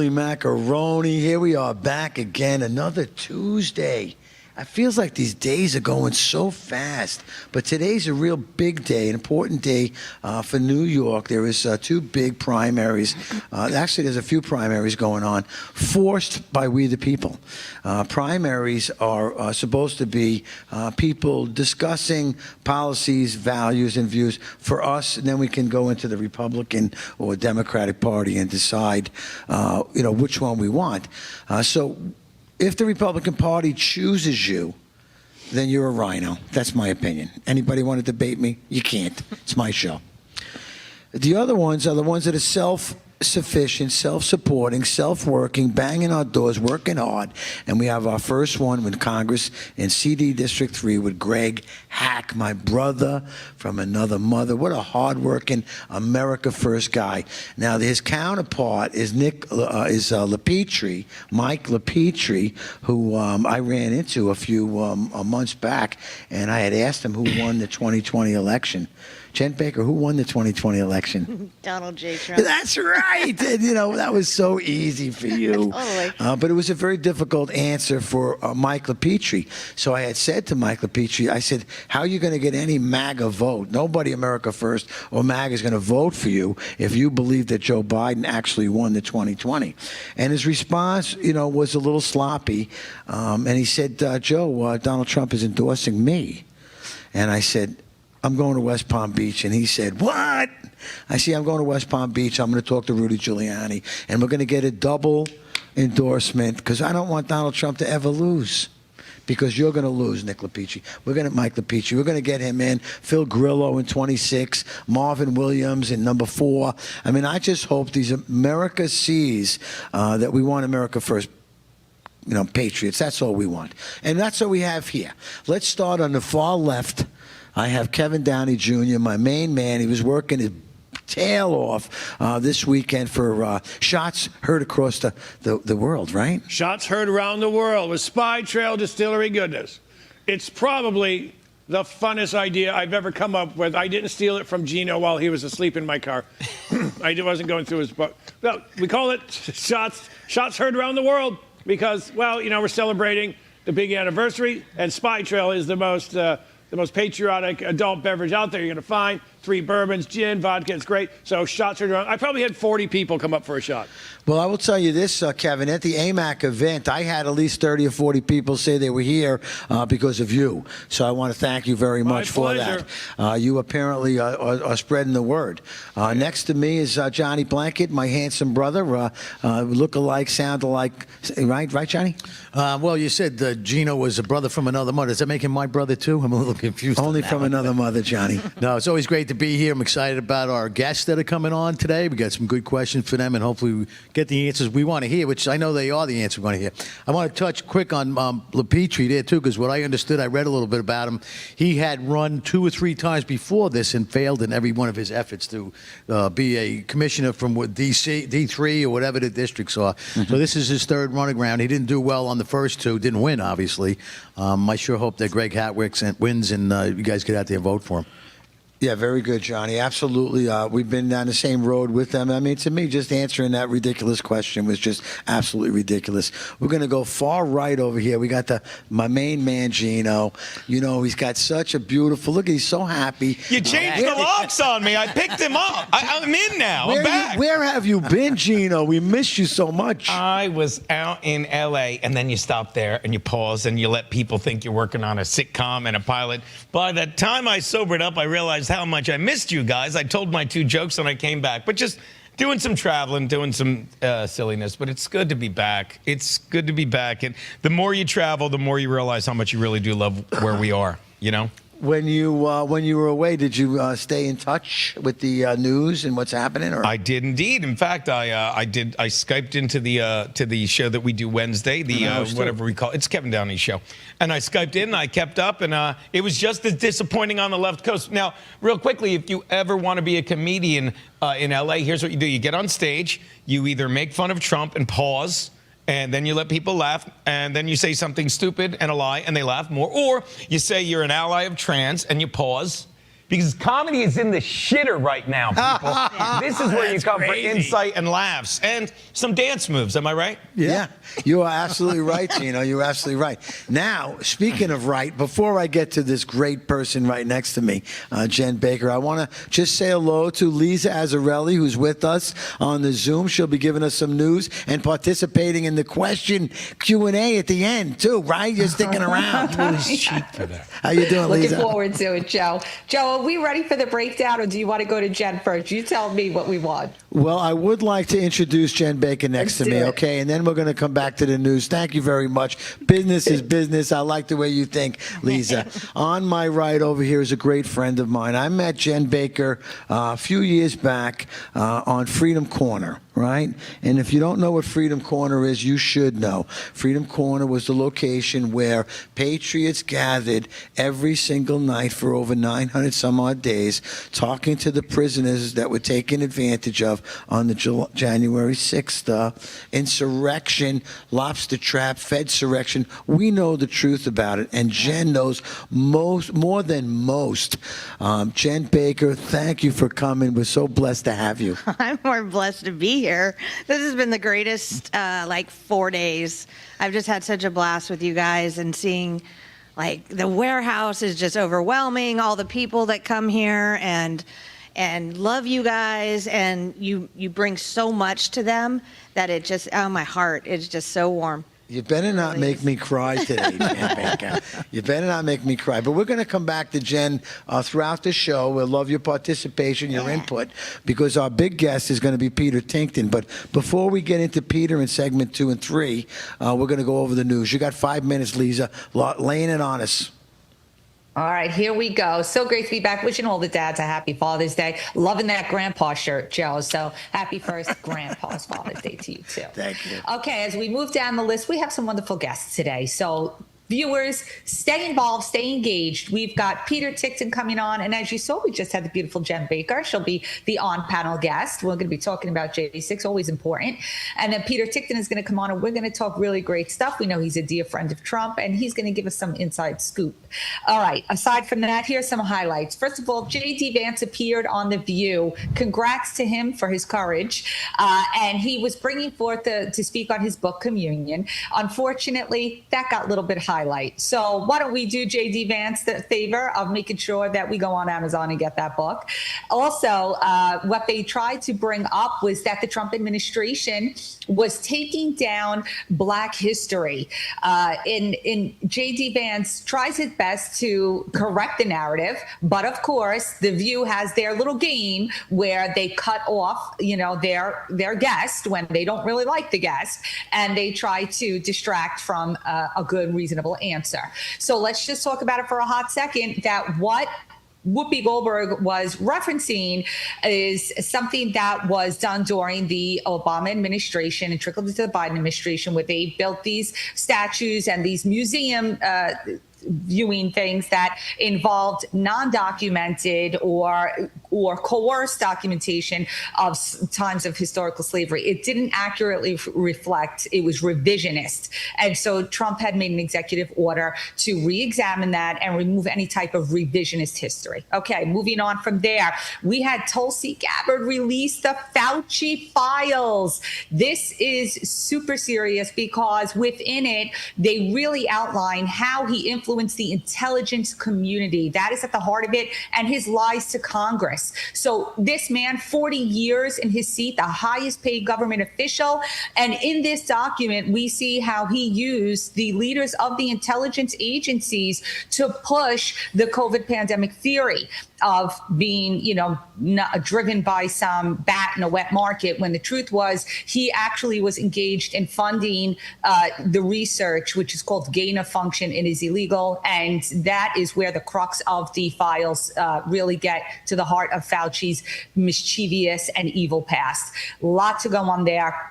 Holy macaroni. Here we are back again. Another Tuesday. It feels like these days are going so fast. But today's a real big day, an important day for New York. There is two big primaries. Actually, there's a few primaries going on, forced by we the people. Primaries are supposed to be people discussing policies, values, and views for us, and then we can go into the Republican or Democratic Party and decide, which one we want. So if the Republican Party chooses you, then you're a rhino. That's my opinion. Anybody want to debate me? You can't. It's my show. The other ones are the ones that are self-sufficient, self-supporting, self-working, banging our doors, working hard. And we have our first one with Congress in CD District 3 with Greg Hack, my brother from another mother. What a hard-working America First guy. Now, his counterpart is LaPetrie, Mike LaPetrie, who I ran into a few months back, and I had asked him who won the 2020 election. Jen Baker, who won the 2020 election? Donald J. Trump. That's right. And, that was so easy for you. Totally. But it was a very difficult answer for Mike LaPetrie. So I had said to Mike LaPetrie, I said, how are you going to get any MAGA vote? Nobody America First or MAGA is going to vote for you if you believe that Joe Biden actually won the 2020. And his response, was a little sloppy. And he said, Joe, Donald Trump is endorsing me. And I said, I'm going to West Palm Beach. And he said, what? I said, I'm going to West Palm Beach. I'm going to talk to Rudy Giuliani. And we're going to get a double endorsement because I don't want Donald Trump to ever lose. Because you're going to lose, Mike LaPetrie. We're going to get him in. Phil Grillo in 26, Marvin Williams in number 4. I mean, I just hope America sees that we want America First. Patriots. That's all we want. And that's what we have here. Let's start on the far left. I have Kevin Downey Jr., my main man. He was working his tail off this weekend for shots heard across the world, right? Shots heard around the world with Spy Trail Distillery goodness. It's probably the funnest idea I've ever come up with. I didn't steal it from Gino while he was asleep in my car. I wasn't going through his book. Well, we call it shots heard around the world because, we're celebrating the big anniversary, and Spy Trail is the most patriotic adult beverage out there you're going to find. 3 bourbons, gin, vodka, it's great. So shots are around. I probably had 40 people come up for a shot. Well, I will tell you this, Kevin. At the AMAC event, I had at least 30 or 40 people say they were here because of you. So I want to thank you very much for that. You apparently are spreading the word. Next to me is Johnny Blanket, my handsome brother. Look alike, sound alike. Right, Johnny? Well, you said Gino was a brother from another mother. Does that make him my brother, too? I'm a little confused. Only from another mother, Johnny. No, it's always great to be here. I'm excited about our guests that are coming on today. We got some good questions for them, and hopefully we get the answers we want to hear, which I know they are the answers we want to hear. I want to touch quick on LaPetrie there, too, because what I understood, I read a little bit about him. He had run 2 or 3 times before this and failed in every one of his efforts to be a commissioner from D3 or whatever the districts are. Mm-hmm. So this is his 3rd run around. He didn't do well on the first 2, didn't win, obviously. I sure hope that Greg Hatwick wins and you guys get out there and vote for him. Yeah, very good, Johnny. Absolutely. We've been down the same road with them. I mean, to me, just answering that ridiculous question was just absolutely ridiculous. We're going to go far right over here. We got my main man, Gino. He's got such a beautiful look. He's so happy. You changed the locks on me. I picked him up. I'm in now. I'm back. Where have you been, Gino? We missed you so much. I was out in L.A., and then you stop there, and you pause, and you let people think you're working on a sitcom and a pilot. By the time I sobered up, I realized how much I missed you guys. I told my 2 jokes and I came back, but just doing some traveling, doing some silliness, but it's good to be back. It's good to be back. And the more you travel, the more you realize how much you really do love where we are, When you were away, did you stay in touch with the news and what's happening? Or? I did indeed. In fact, I Skyped into the show that we do Wednesday, whatever we call it. It's Kevin Downey's show, and I Skyped in. And I kept up, and it was just as disappointing on the left coast. Now, real quickly, if you ever want to be a comedian in LA, here's what you do: you get on stage, you either make fun of Trump and pause. And then you let people laugh, and then you say something stupid and a lie, and they laugh more. Or you say you're an ally of trans, and you pause, because comedy is in the shitter right now, people. This is where you come for crazy. insight and laughs and some dance moves. Am I right? Yeah, you are absolutely right, Gino. You're absolutely right. Now, speaking of right, before I get to this great person right next to me, Jen Baker, I want to just say hello to Lisa Azzarelli, who's with us on the Zoom. She'll be giving us some news and participating in the question Q&A at the end, too, right? You're sticking around. Cheap for that. How you doing, Looking Lisa? forward to it, Joe. Joe, are we ready for the breakdown, or do you want to go to Jen first? You tell me what we want. Well, I would like to introduce Jen Baker next Let's to me, do it. okay? And then we're going to come back to the news. Thank you very much. Business is business. I like the way you think, Lisa. On my right over here is a great friend of mine. I met Jen Baker a few years back on Freedom Corner, right? And if you don't know what Freedom Corner is, you should know. Freedom Corner was the location where patriots gathered every single night for over 900 some odd days, talking to the prisoners that were taken advantage of on the January 6th insurrection, lobster trap, Fedsurrection. We know the truth about it, and Jen knows more than most. Jen Baker, thank you for coming. We're so blessed to have you. I'm more blessed to be here. This has been the greatest, 4 days. I've just had such a blast with you guys, and seeing, the warehouse is just overwhelming. All the people that come here and love you guys, and you bring so much to them that it just, my heart is just so warm. You better not make me cry today, Jen Baker. You better not make me cry. But we're going to come back to Jen throughout the show. We'll love your participation, your input, because our big guest is going to be Peter Tinkton. But before we get into Peter in segment 2 and 3, we're going to go over the news. You got 5 minutes, Lisa. Laying it on us. All right, here we go. So great to be back. Wishing all the dads a happy Father's Day. Loving that grandpa shirt, Joe. So happy first grandpa's Father's Day to you, too. Thank you. Okay, as we move down the list, we have some wonderful guests today. So viewers, stay involved, stay engaged. We've got Peter Tinkton coming on. And as you saw, we just had the beautiful Jen Baker. She'll be the on-panel guest. We're going to be talking about J6, always important. And then Peter Tinkton is going to come on, and we're going to talk really great stuff. We know he's a dear friend of Trump, and he's going to give us some inside scoop. All right, aside from that, here's some highlights. First of all, J.D. Vance appeared on The View. Congrats to him for his courage. And he was bringing forth to speak on his book, Communion. Unfortunately, that got a little bit highlight. So why don't we do J.D. Vance the favor of making sure that we go on Amazon and get that book. Also, what they tried to bring up was that the Trump administration was taking down Black history. In J.D. Vance tries his best to correct the narrative, but of course, The View has their little game where they cut off, their guest when they don't really like the guest, and they try to distract from a good, reasonable answer. So let's just talk about it for a hot second, that what Whoopi Goldberg was referencing is something that was done during the Obama administration and trickled into the Biden administration, where they built these statues and these museum viewing things that involved non-documented or coerced documentation of times of historical slavery. It didn't accurately reflect, it was revisionist. And so Trump had made an executive order to re-examine that and remove any type of revisionist history. Okay, moving on from there, we had Tulsi Gabbard release the Fauci files. This is super serious because within it, they really outline how he influenced the intelligence community. That is at the heart of it, and his lies to Congress. So this man, 40 years in his seat, the highest paid government official. And in this document, we see how he used the leaders of the intelligence agencies to push the COVID pandemic theory of being, not driven by some bat in a wet market, when the truth was he actually was engaged in funding the research, which is called gain of function. It is illegal. And that is where the crux of the files really get to the heart of Fauci's mischievous and evil past. A lot to go on there.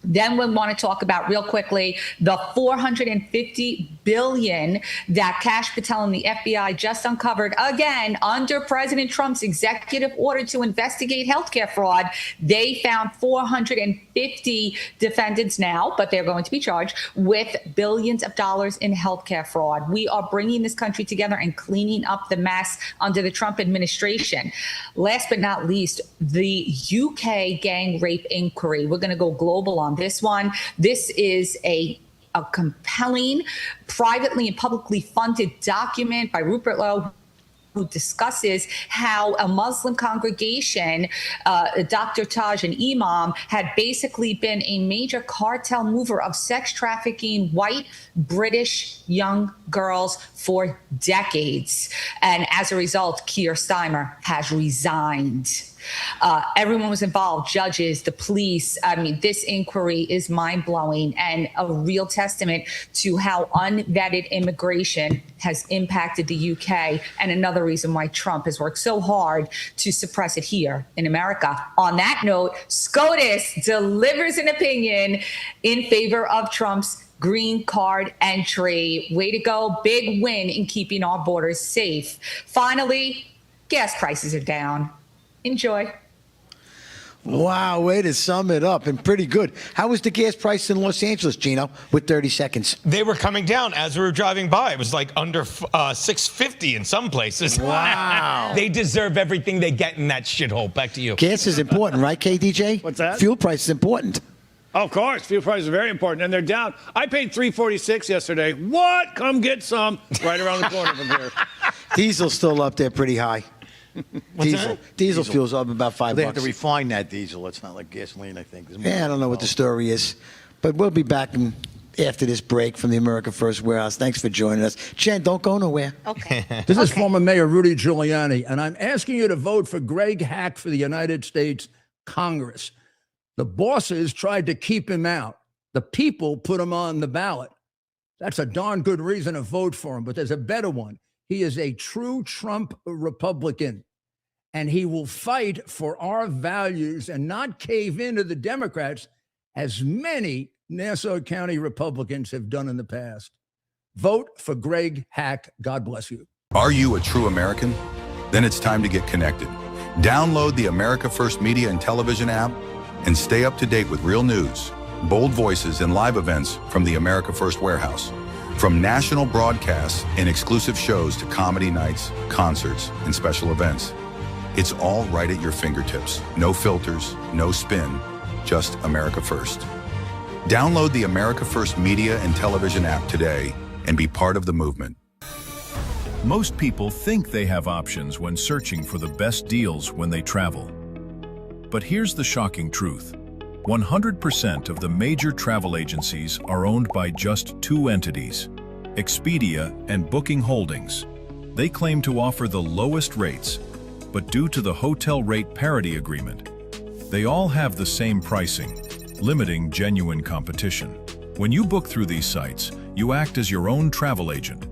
Then we want to talk about real quickly the $450 billion that Kash Patel and the FBI just uncovered, again, under President Trump's executive order to investigate healthcare fraud. They found $450 50 defendants now, but they're going to be charged with billions of dollars in healthcare fraud. We are bringing this country together and cleaning up the mess under the Trump administration. Last but not least, the UK gang rape inquiry. We're going to go global on this one. This is a compelling, privately and publicly funded document by Rupert Lowe, who discusses how a Muslim congregation, Dr. Taj, an imam, had basically been a major cartel mover of sex trafficking white British young girls for decades. And as a result, Keir Starmer has resigned. Everyone was involved, judges, the police. I mean, this inquiry is mind-blowing and a real testament to how unvetted immigration has impacted the UK, and another reason why Trump has worked so hard to suppress it here in America. On that note, SCOTUS delivers an opinion in favor of Trump's green card entry. Way to go. Big win in keeping our borders safe. Finally, gas prices are down. Enjoy. Wow, way to sum it up, and pretty good. How was the gas price in Los Angeles, Gino, with 30 seconds? They were coming down as we were driving by. It was like under $6.50 in some places. Wow. They deserve everything they get in that shithole. Back to you. Gas is important, right, KDJ? What's that? Fuel price is important. Of course, fuel prices are very important, and they're down. I paid $3.46 yesterday. What? Come get some right around the corner from here. Diesel's still up there pretty high. Diesel fuel's up about $5. They have to refine that diesel. It's not like gasoline, I think. Yeah, I don't know what the story is. But we'll be back after this break from the America First Warehouse. Thanks for joining us. Jen, don't go nowhere. Okay. This is former Mayor Rudy Giuliani, and I'm asking you to vote for Greg Hack for the United States Congress. The bosses tried to keep him out. The people put him on the ballot. That's a darn good reason to vote for him, but there's a better one. He is a true Trump Republican, and he will fight for our values and not cave into the Democrats as many Nassau County Republicans have done in the past. Vote for Greg Hack. God bless you. Are you a true American? Then it's time to get connected. Download the America First Media and Television app and stay up to date with real news, bold voices, and live events from the America First Warehouse. From national broadcasts and exclusive shows to comedy nights, concerts, and special events. It's all right at your fingertips. No filters, no spin, just America First. Download the America First Media and Television app today and be part of the movement. Most people think they have options when searching for the best deals when they travel. But here's the shocking truth. 100% of the major travel agencies are owned by just two entities, Expedia and Booking Holdings. They claim to offer the lowest rates, but due to the hotel rate parity agreement, they all have the same pricing, limiting genuine competition. When you book through these sites, you act as your own travel agent,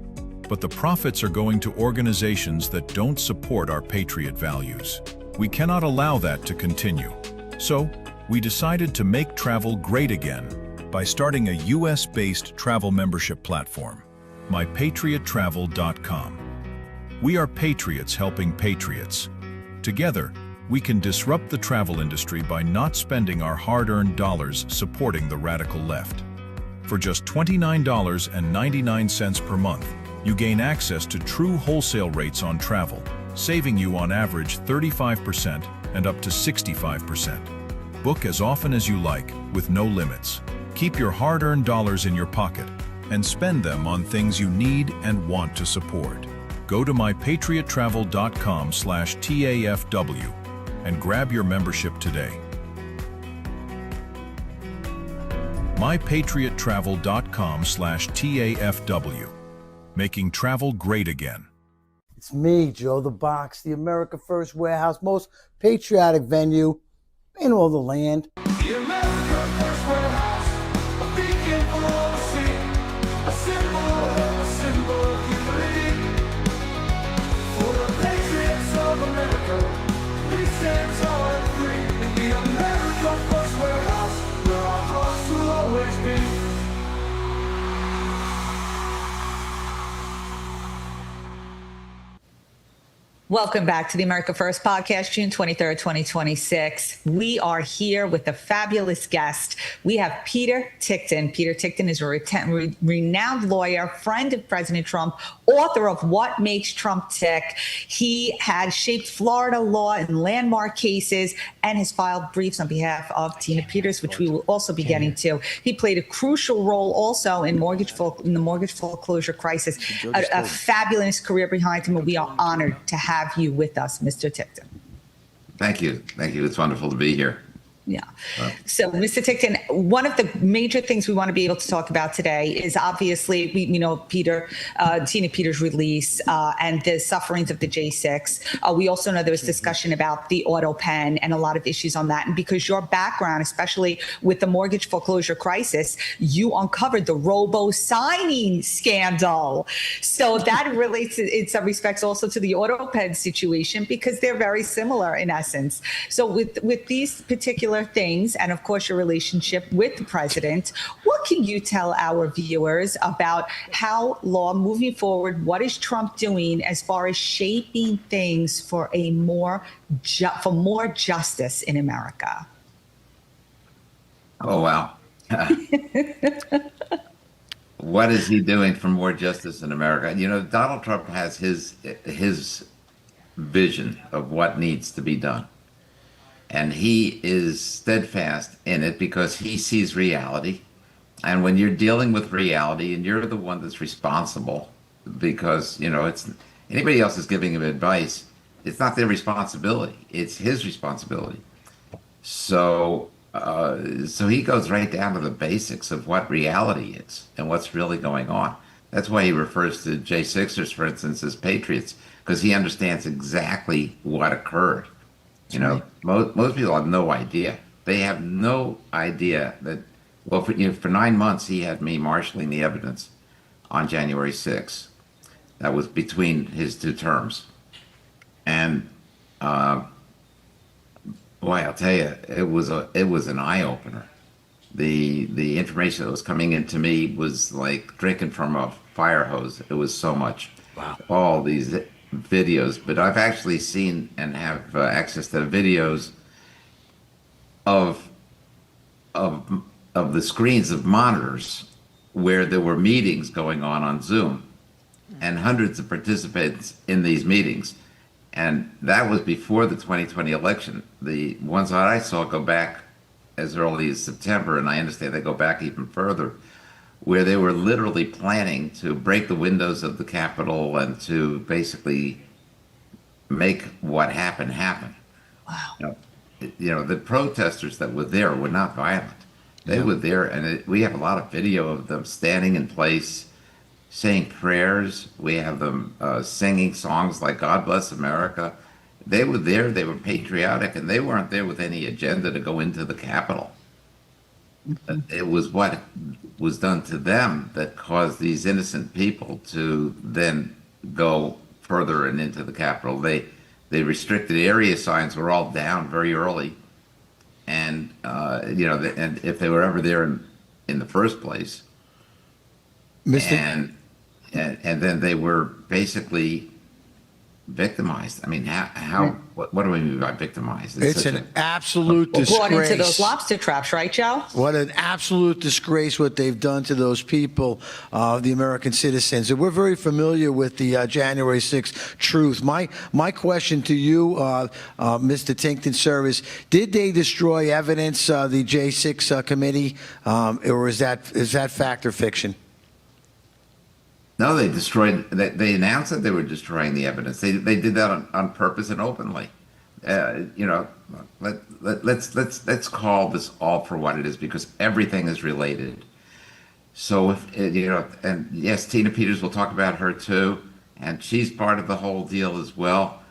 but the profits are going to organizations that don't support our patriot values. We cannot allow that to continue. So, we decided to make travel great again by starting a US-based travel membership platform, mypatriottravel.com. We are patriots helping patriots. Together, we can disrupt the travel industry by not spending our hard-earned dollars supporting the radical left. For just $29.99 per month, you gain access to true wholesale rates on travel, saving you on average 35% and up to 65%. Book as often as you like, with no limits. Keep your hard-earned dollars in your pocket and spend them on things you need and want to support. Go to mypatriottravel.com/TAFW and grab your membership today. mypatriottravel.com/TAFW, making travel great again. It's me, Joe the Box, the America First Warehouse, most patriotic venue in all the land. The America First Warehouse, a beacon for all to see, a symbol of unity. For the patriots of America, we stand tall and free. In the America First Warehouse, where our hearts will always be. Welcome back to the America First podcast, June 23rd, 2026. We are here with a fabulous guest. We have Peter Ticktin. Peter Ticktin is a renowned lawyer, friend of President Trump, author of What Makes Trump Tick. He has shaped Florida law in landmark cases and has filed briefs on behalf of Tina Peters, which we will also be getting to. He played a crucial role also in the mortgage foreclosure crisis. A fabulous career behind him, and we are honored to have you with us, Mr. Ticktin. Thank you. Thank you. It's wonderful to be here. Yeah. So, Mr. Ticktin, one of the major things we want to be able to talk about today is obviously, Tina Peters' release and the sufferings of the J6. We also know there was discussion about the auto pen and a lot of issues on that. And because your background, especially with the mortgage foreclosure crisis, you uncovered the robo-signing scandal. So that relates in some respects also to the auto pen situation because they're very similar in essence. So with these particular things, and of course your relationship with the president, what can you tell our viewers about how law moving forward, what is Trump doing as far as shaping things for more justice in America? Oh, wow. What is he doing for more justice in America? Donald Trump has his vision of what needs to be done. And he is steadfast in it because he sees reality. And when you're dealing with reality and you're the one that's responsible, because, it's anybody else is giving him advice, it's not their responsibility. It's his responsibility. So he goes right down to the basics of what reality is and what's really going on. That's why he refers to J6ers, for instance, as patriots, because he understands exactly what occurred. Most people have no idea. They have no idea that, well, for 9 months, he had me marshaling the evidence on January 6th. That was between his two terms. And, boy, I'll tell you, it was an eye-opener. The information that was coming into me was like drinking from a fire hose. It was so much. Wow. All these videos, but I've actually seen and have access to the videos of the screens of monitors where there were meetings going on Zoom and hundreds of participants in these meetings. And that was before the 2020 election. The ones that I saw go back as early as September, and I understand they go back even further, where they were literally planning to break the windows of the Capitol and to basically make what happened happen. Wow. The protesters that were there were not violent. They were there, and we have a lot of video of them standing in place, saying prayers. We have them singing songs like God Bless America. They were there, they were patriotic, and they weren't there with any agenda to go into the Capitol. It was what was done to them that caused these innocent people to then go further and into the Capitol. They restricted area signs were all down very early, and and if they were ever there in the first place, and then they were basically victimized. I mean, what do we mean by victimized? It's an absolute disgrace. Brought into those lobster traps, right, Joe? What an absolute disgrace what they've done to those people, the American citizens. And we're very familiar with the January 6th truth. My question to you, Mr. Ticktin, sir, is did they destroy evidence, the J6 committee, or is that fact or fiction? No, they destroyed. They announced that they were destroying the evidence. They did that on purpose and openly. Let's call this all for what it is, because everything is related. So if and yes, Tina Peters, will talk about her too, and she's part of the whole deal as well.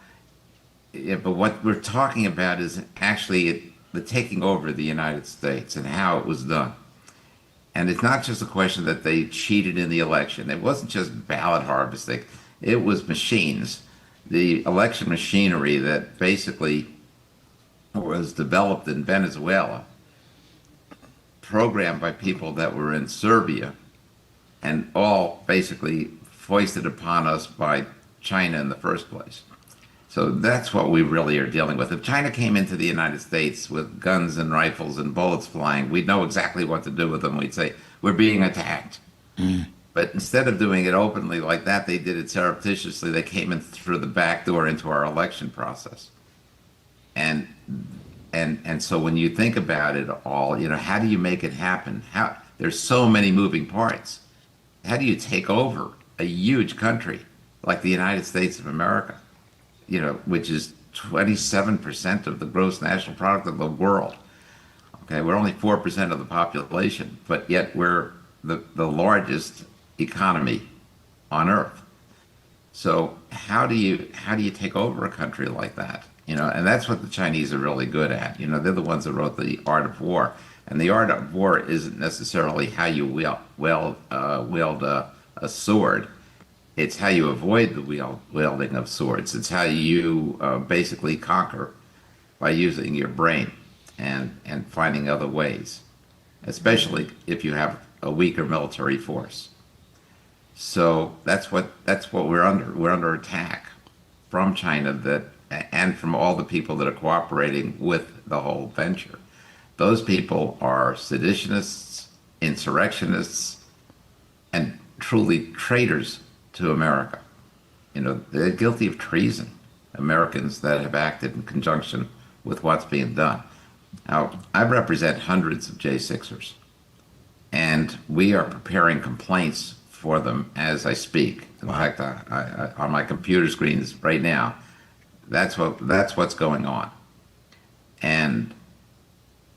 Yeah, but what we're talking about is actually the taking over of the United States and how it was done. And it's not just a question that they cheated in the election. It wasn't just ballot harvesting. It was machines. The election machinery that basically was developed in Venezuela, programmed by people that were in Serbia, and all basically foisted upon us by China in the first place. So that's what we really are dealing with. If China came into the United States with guns and rifles and bullets flying, we'd know exactly what to do with them. We'd say, we're being attacked. But instead of doing it openly like that, they did it surreptitiously. They came in through the back door into our election process. And so when you think about it all, how do you make it happen? There's so many moving parts. How do you take over a huge country like the United States of America, which is 27% of the gross national product of the world? Okay, we're only 4% of the population, but yet we're the largest economy on earth. So how do you take over a country like that? And that's what the Chinese are really good at. They're the ones that wrote The Art of War. And the art of war isn't necessarily how you wield a sword. It's how you avoid the wielding of swords. It's how you basically conquer by using your brain and finding other ways, especially if you have a weaker military force. So that's what we're under. We're under attack from China and from all the people that are cooperating with the whole venture. Those people are seditionists, insurrectionists, and truly traitors to America. They're guilty of treason, Americans that have acted in conjunction with what's being done. Now, I represent hundreds of J6ers, and we are preparing complaints for them as I speak. In fact, I on my computer screens right now, that's what's going on. And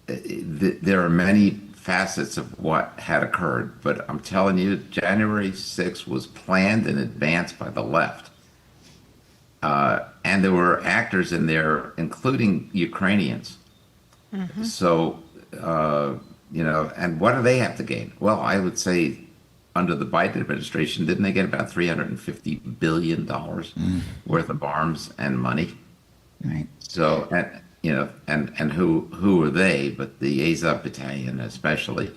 there are many facets of what had occurred, but I'm telling you, January 6th was planned in advance by the left. And there were actors in there, including Ukrainians. So, and what do they have to gain? Well, I would say under the Biden administration, didn't they get about $350 billion worth of arms and money? Right. So, and who are they? But the Azov Battalion, especially,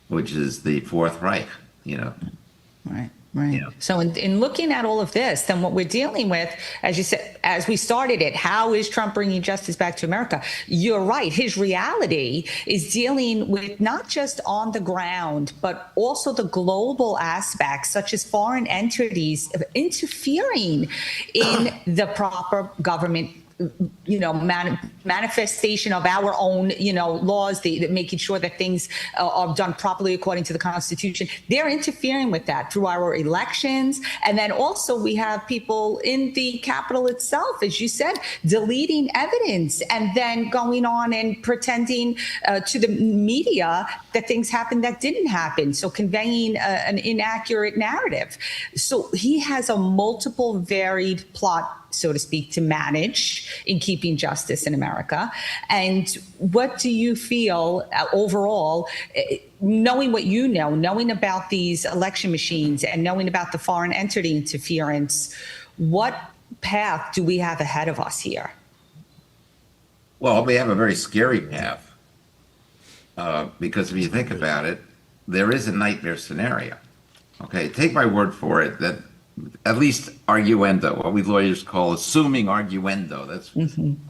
which is the Fourth Reich. Right. Right. So in looking at all of this, then what we're dealing with, as you said, as we started it, how is Trump bringing justice back to America? You're right. His reality is dealing with not just on the ground, but also the global aspects, such as foreign entities interfering in the proper government manifestation of our own, laws, making sure that things are done properly according to the Constitution. They're interfering with that through our elections. And then also we have people in the Capitol itself, as you said, deleting evidence and then going on and pretending to the media that things happened that didn't happen. So conveying an inaccurate narrative. So he has a multiple varied plot, so to speak, to manage in keeping justice in America. And what do you feel overall, knowing what you know, knowing about these election machines and knowing about the foreign entity interference, what path do we have ahead of us here? Well, we have a very scary path because if you think about it, there is a nightmare scenario. Okay, take my word for it that at least arguendo, what we lawyers call assuming arguendo. That's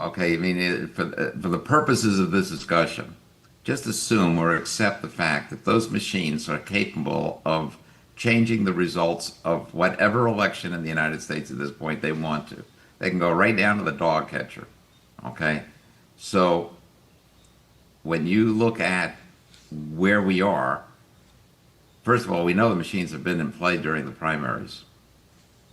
okay. I mean, for the purposes of this discussion, just assume or accept the fact that those machines are capable of changing the results of whatever election in the United States at this point they want to. They can go right down to the dog catcher. Okay, so when you look at where we are, first of all, we know the machines have been in play during the primaries.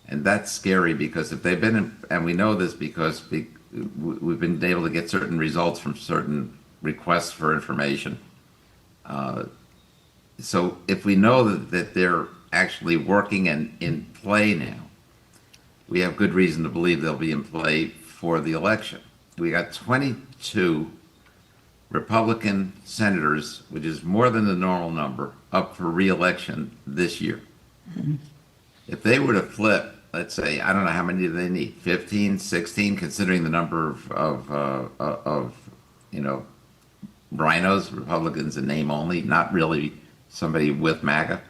And that's scary because if they've been in, and we know this because we've been able to get certain results from certain requests for information. So if we know that they're actually working and in play now, we have good reason to believe they'll be in play for the election. We got 22 Republican senators, which is more than the normal number, up for re-election this year. If they were to flip, let's say, I don't know how many do they need, 15, 16, considering the number of rhinos, Republicans in name only, not really somebody with MAGA.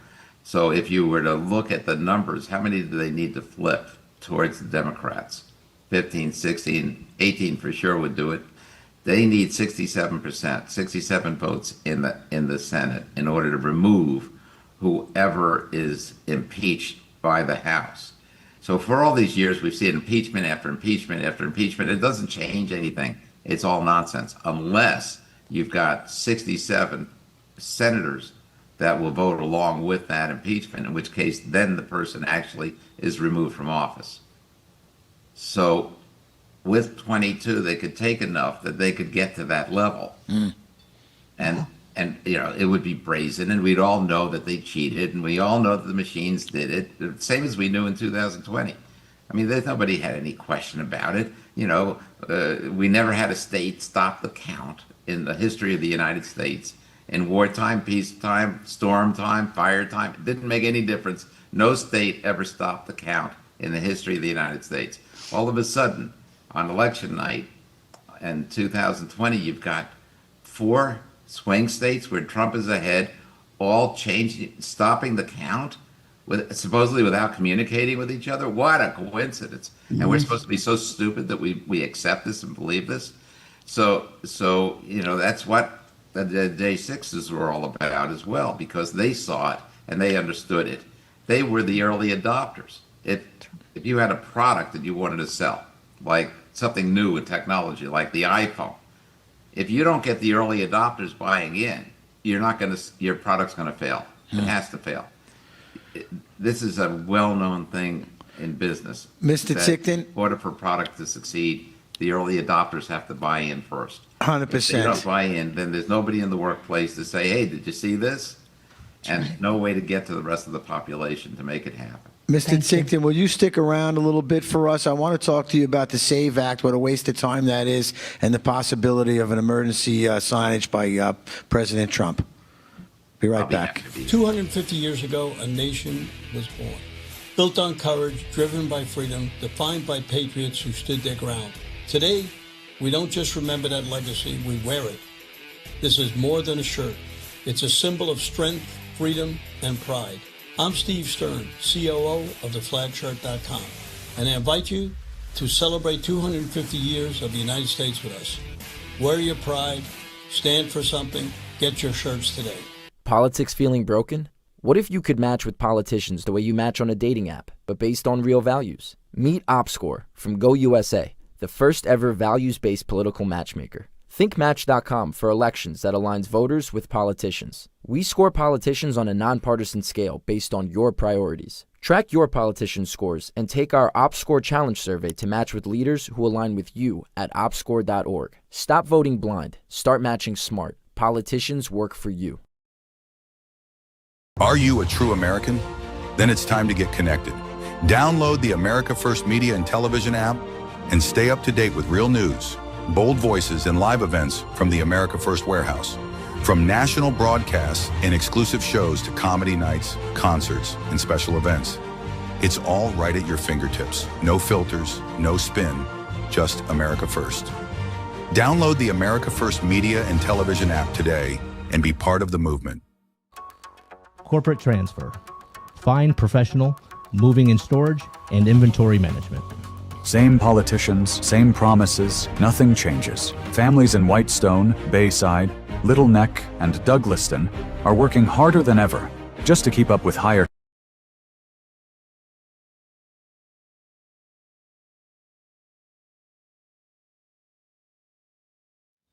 So if you were to look at the numbers, how many do they need to flip towards the Democrats? 15, 16, 18 for sure would do it. They need 67%, 67 votes in the Senate in order to remove whoever is impeached by the House. So for all these years, we've seen impeachment after impeachment after impeachment. It doesn't change anything. It's all nonsense unless you've got 67 senators that will vote along with that impeachment, in which case then the person actually is removed from office. So with 22, they could take enough that they could get to that level. And it would be brazen, and we'd all know that they cheated, and we all know that the machines did it, the same as we knew in 2020. I mean, nobody had any question about it. We never had a state stop the count in the history of the United States. In wartime, peacetime, storm time, fire time, it didn't make any difference. No state ever stopped the count in the history of the United States. All of a sudden, on election night in 2020, you've got 4 swing states where Trump is ahead, all changing, stopping the count, supposedly without communicating with each other. What a coincidence! And we're supposed to be so stupid that we accept this and believe this. So that's what the J6s were all about as well, because they saw it and they understood it. They were the early adopters. If you had a product that you wanted to sell, like something new in technology, like the iPhone, if you don't get the early adopters buying in, your product's going to fail. It has to fail. This is a well-known thing in business. Mr. Tickton? In order for a product to succeed, the early adopters have to buy in first. 100%. If they don't buy in, then there's nobody in the workplace to say, hey, did you see this? And no way to get to the rest of the population to make it happen. Mr. Tickton, will you stick around a little bit for us? I want to talk to you about the SAVE Act, what a waste of time that is, and the possibility of an emergency signage by President Trump. Be right back. 250 years ago, a nation was born, built on courage, driven by freedom, defined by patriots who stood their ground. Today, we don't just remember that legacy, we wear it. This is more than a shirt. It's a symbol of strength, freedom, and pride. I'm Steve Stern, COO of theflagshirt.com, and I invite you to celebrate 250 years of the United States with us. Wear your pride, stand for something, get your shirts today. Politics feeling broken? What if you could match with politicians the way you match on a dating app, but based on real values? Meet OpScore from GoUSA, the first ever values-based political matchmaker. Think Match.com for elections that aligns voters with politicians. We score politicians on a nonpartisan scale based on your priorities. Track your politician scores and take our OpScore Challenge survey to match with leaders who align with you at opscore.org. Stop voting blind. Start matching smart. Politicians work for you. Are you a true American? Then it's time to get connected. Download the America First Media and Television app and stay up to date with real news, bold voices, and live events from the America First Warehouse. From national broadcasts and exclusive shows to comedy nights, concerts, and special events. It's all right at your fingertips. No filters, no spin, just America First. Download the America First Media and Television app today and be part of the movement. Corporate transfer. Fine professional, moving and storage, and inventory management. Same politicians, same promises, nothing changes. Families in Whitestone, Bayside, Little Neck, and Douglaston are working harder than ever just to keep up with higher.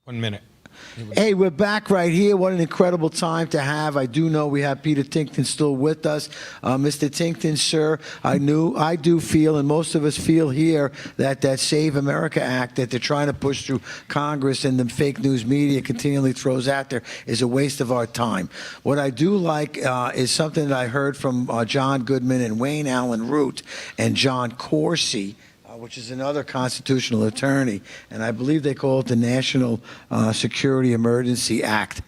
One minute. Hey, we're back right here. What an incredible time to have. I do know we have Peter Tinkton still with us. Mr. Tinkton, sir, I do feel, and most of us feel here, that Save America Act that they're trying to push through Congress and the fake news media continually throws out there is a waste of our time. What I do like is something that I heard from John Goodman and Wayne Allen Root and John Corsi, which is another constitutional attorney, and I believe they call it the National Security Emergency Act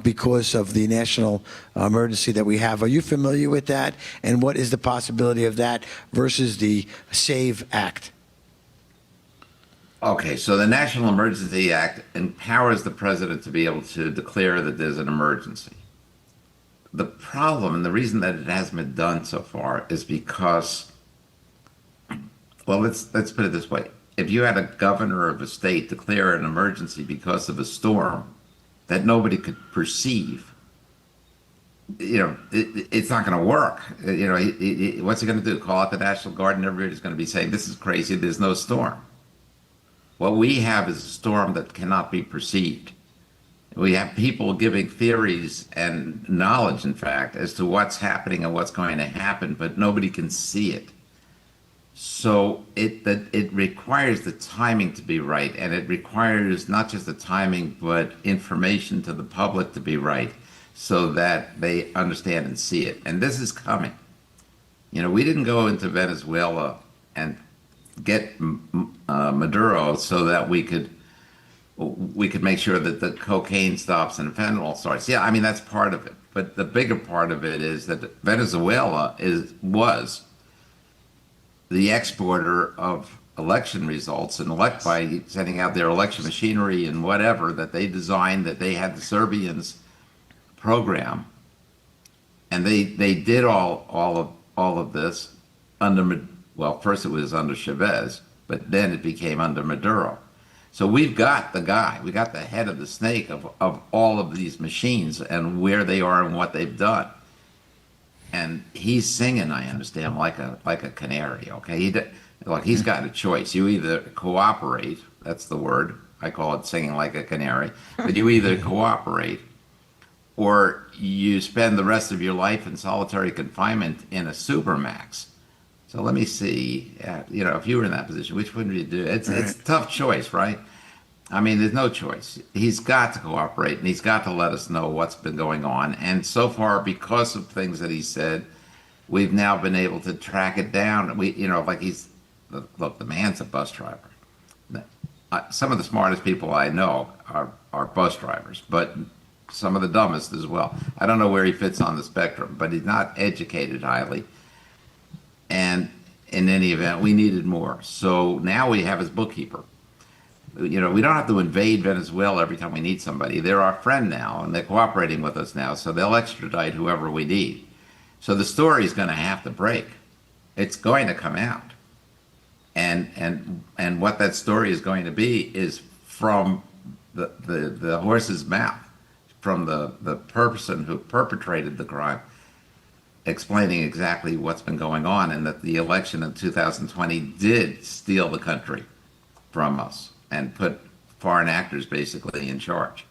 because of the national emergency that we have. Are you familiar with that? And what is the possibility of that versus the SAVE Act? Okay, so the National Emergency Act empowers the president to be able to declare that there's an emergency. The problem, and the reason that it hasn't been done so far, is because Well, let's put it this way. If you had a governor of a state declare an emergency because of a storm that nobody could perceive, it's not going to work. What's he going to do? Call out the National Guard and everybody's going to be saying, this is crazy, there's no storm. What we have is a storm that cannot be perceived. We have people giving theories and knowledge, in fact, as to what's happening and what's going to happen, but nobody can see it. So it requires the timing to be right, and it requires not just the timing, but information to the public to be right so that they understand and see it. And this is coming. We didn't go into Venezuela and get Maduro so that we could make sure that the cocaine stops and fentanyl starts. Yeah, I mean, that's part of it. But the bigger part of it is that Venezuela was the exporter of election results and by sending out their election machinery and whatever that they designed, that they had the Serbians program. And they did all of this under, well, first it was under Chavez, but then it became under Maduro. So we've got the guy, we got the head of the snake of all of these machines and where they are and what they've done. And he's singing, I understand, like a canary, okay? He's got a choice. You either cooperate, that's the word, I call it singing like a canary, but you either cooperate or you spend the rest of your life in solitary confinement in a supermax. So let me see, if you were in that position, which one would you do? It's a tough choice, right? I mean, there's no choice. He's got to cooperate, and he's got to let us know what's been going on. And so far, because of things that he said, we've now been able to track it down. Look, the man's a bus driver. Some of the smartest people I know are bus drivers, but some of the dumbest as well. I don't know where he fits on the spectrum, but he's not educated highly. And in any event, we needed more. So now we have his bookkeeper. We don't have to invade Venezuela every time we need somebody. They're our friend now, and they're cooperating with us now, so they'll extradite whoever we need. So the story is going to have to break. It's going to come out. And what that story is going to be is from the horse's mouth, from the person who perpetrated the crime, explaining exactly what's been going on, and that the election in 2020 did steal the country from us and put foreign actors basically in charge.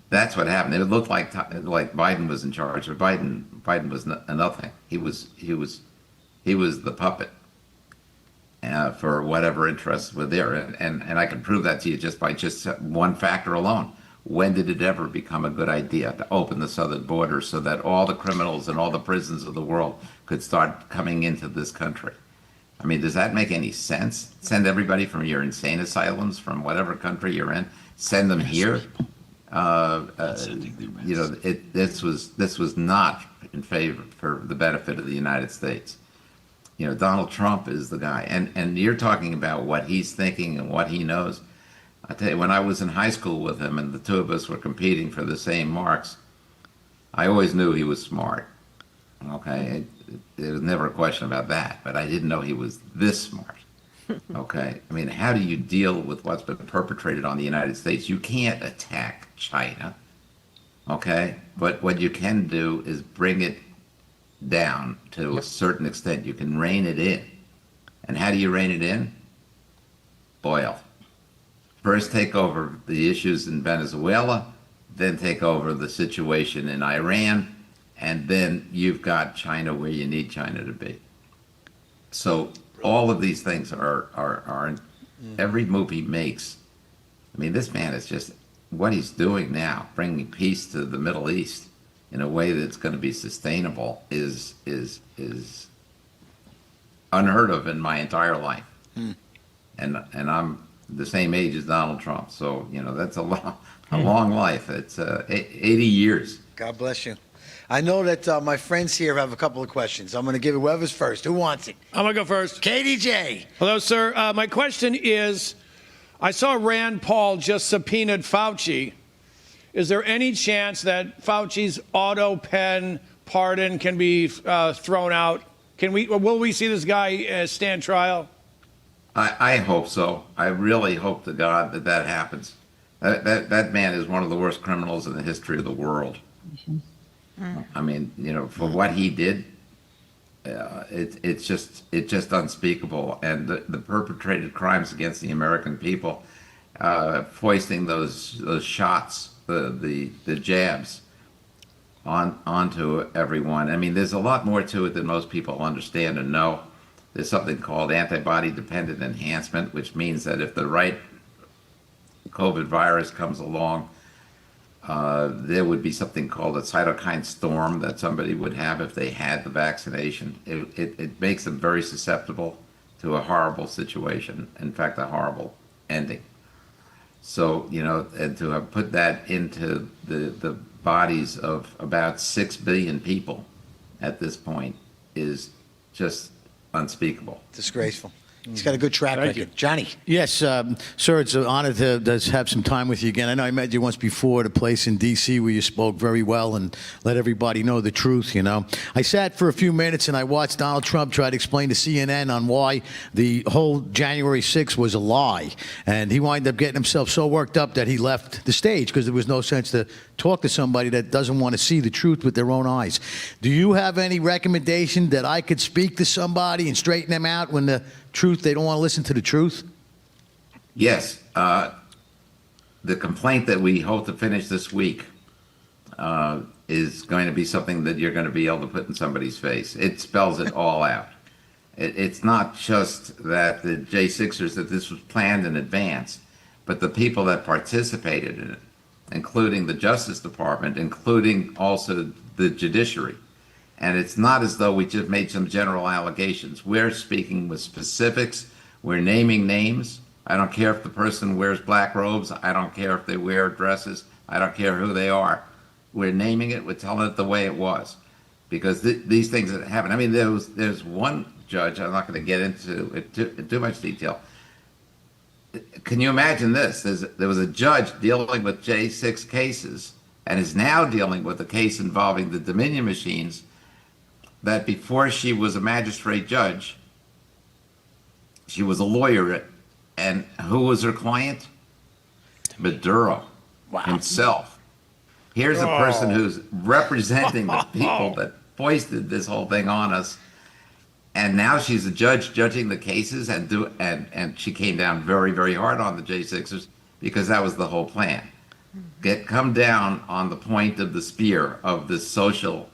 That's what happened. It looked like Biden was in charge, but Biden was nothing. He was the puppet for whatever interests were there, and I can prove that to you just by one factor alone. When did it ever become a good idea to open the southern border so that all the criminals and all the prisons of the world could start coming into this country? I mean, does that make any sense? Send everybody from your insane asylums, from whatever country you're in, send them here. This was not in favor for the benefit of the United States. Donald Trump is the guy, and you're talking about what he's thinking and what he knows. I tell you, when I was in high school with him and the two of us were competing for the same marks, I always knew he was smart. Okay, there was never a question about that, but I didn't know he was this smart. Okay, I mean, how do you deal with what's been perpetrated on the United States? You can't attack China, okay? But what you can do is bring it down to a certain extent. You can rein it in. And how do you rein it in? Oil. First take over the issues in Venezuela, then take over the situation in Iran, and then you've got China where you need China to be. So all of these things are every move he makes. I mean, this man is just, what he's doing now, bringing peace to the Middle East in a way that's going to be sustainable is unheard of in my entire life. And I'm the same age as Donald Trump, so that's a long life. It's 80 years. God bless you. I know that my friends here have a couple of questions. I'm going to give it whoever's first. Who wants it? I'm going to go first. KDJ. Hello, sir. My question is, I saw Rand Paul just subpoenaed Fauci. Is there any chance that Fauci's auto pen pardon can be thrown out? Will we see this guy stand trial? I hope so. I really hope to God that that happens. That man is one of the worst criminals in the history of the world. I mean, for what he did, it's just unspeakable. And the perpetrated crimes against the American people, foisting those shots, the jabs onto everyone. I mean, there's a lot more to it than most people understand and know. There's something called antibody-dependent enhancement, which means that if the right COVID virus comes along, there would be something called a cytokine storm that somebody would have if they had the vaccination. It makes them very susceptible to a horrible situation, in fact, a horrible ending. So, and to have put that into the bodies of about 6 billion people at this point is just unspeakable. Disgraceful. He's got a good track record. Johnny. Yes, sir, it's an honor to have some time with you again. I know I met you once before at a place in D.C. where you spoke very well and let everybody know the truth, I sat for a few minutes and I watched Donald Trump try to explain to CNN on why the whole January 6th was a lie. And he wound up getting himself so worked up that he left the stage because there was no sense to talk to somebody that doesn't want to see the truth with their own eyes. Do you have any recommendation that I could speak to somebody and straighten them out when the truth, they don't want to listen to the truth? Yes. The complaint that we hope to finish this week is going to be something that you're going to be able to put in somebody's face. It spells it all out. It's not just that the J6ers, that this was planned in advance, but the people that participated in it, including the Justice Department, including also the judiciary. And it's not as though we just made some general allegations. We're speaking with specifics. We're naming names. I don't care if the person wears black robes. I don't care if they wear dresses. I don't care who they are. We're naming it. We're telling it the way it was. Because these things that happen. I mean, there's one judge, I'm not going to get into it in too much detail. Can you imagine this? There was a judge dealing with J6 cases and is now dealing with a case involving the Dominion machines that before she was a magistrate judge, she was a lawyer. And who was her client? Maduro himself. Here's a person who's representing the people that foisted this whole thing on us. And now she's a judge judging the cases, and she came down very, very hard on the J6ers because that was the whole plan. Come down on the point of the spear of this social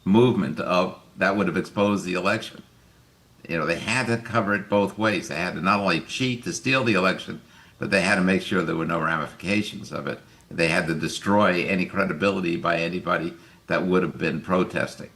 movement that would have exposed the election. They had to cover it both ways. They had to not only cheat to steal the election, but they had to make sure there were no ramifications of it. They had to destroy any credibility by anybody that would have been protesting.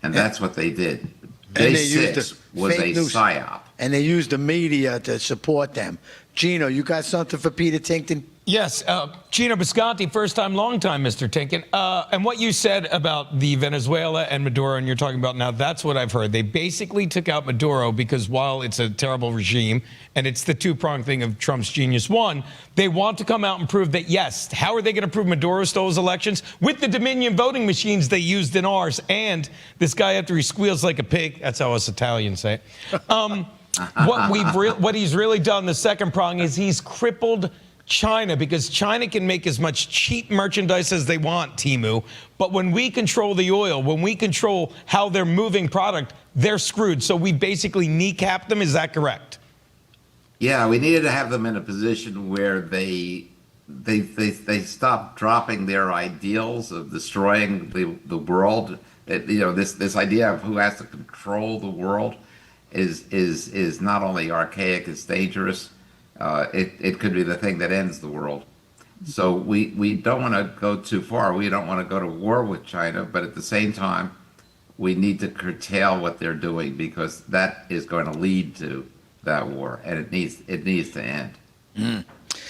And that's what they did. J6 was a psyop. And they used the media to support them. Gino, you got something for Peter Tinkton? Yes, Gino Bisconti, first time, long time, Mr. Tinkin. And what you said about the Venezuela and Maduro, and you're talking about now, that's what I've heard. They basically took out Maduro because while it's a terrible regime, and it's the two-pronged thing of Trump's genius, one, they want to come out and prove that, yes, how are they going to prove Maduro stole his elections? With the Dominion voting machines they used in ours, and this guy, after he squeals like a pig, that's how us Italians say it. What he's really done, the second prong, is he's crippled China, because China can make as much cheap merchandise as they want, Temu, but when we control the oil, when we control how they're moving product, they're screwed. So we basically kneecap them. Is that correct? Yeah, we needed to have them in a position where they stop dropping their ideals of destroying the world. This idea of who has to control the world is not only archaic, it's dangerous. It could be the thing that ends the world. So we don't want to go too far. We don't want to go to war with China, but at the same time, we need to curtail what they're doing because that is going to lead to that war, and it needs to end.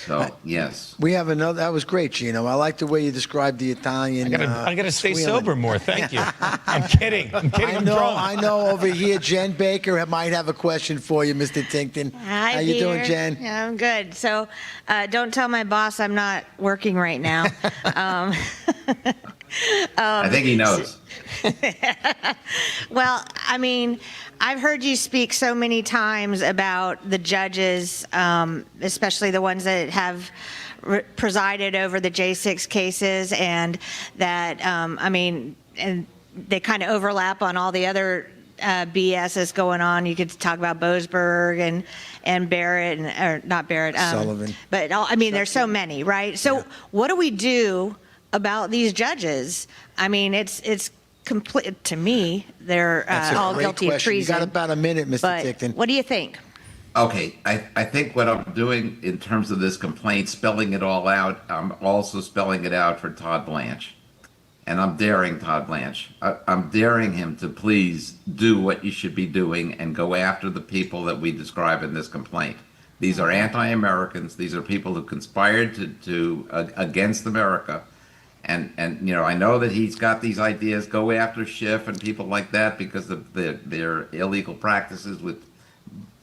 So yes, we have another. That was great, Gino. I like the way you described the Italian. I gotta stay sober more. Thank you. I'm kidding. I'm drunk. I know. Over here, Jen Baker might have a question for you, Mr. Tinkton. Hi, How you Peter. doing, Jen? Yeah, I'm good. So, don't tell my boss I'm not working right now. I think he knows. Well, I mean, I've heard you speak so many times about the judges, especially the ones that have presided over the J6 cases, and that, I mean, and they kind of overlap on all the other BS that's going on. You could talk about Boasberg and Barrett, or not Barrett, Sullivan. But I mean, there's so many, right? So what do we do about these judges? I mean, it's complete to me. They're That's a all great guilty question. of treason. You got about a minute, Mr. But Ticton. what do you think? Okay, I think what I'm doing in terms of this complaint, spelling it all out, I'm also spelling it out for Todd Blanche. And I'm daring Todd Blanche. I'm daring him to please do what you should be doing and go after the people that we describe in this complaint. These are anti-Americans. These are people who conspired against America. And you know, I know that he's got these ideas, go after Schiff and people like that because of their illegal practices with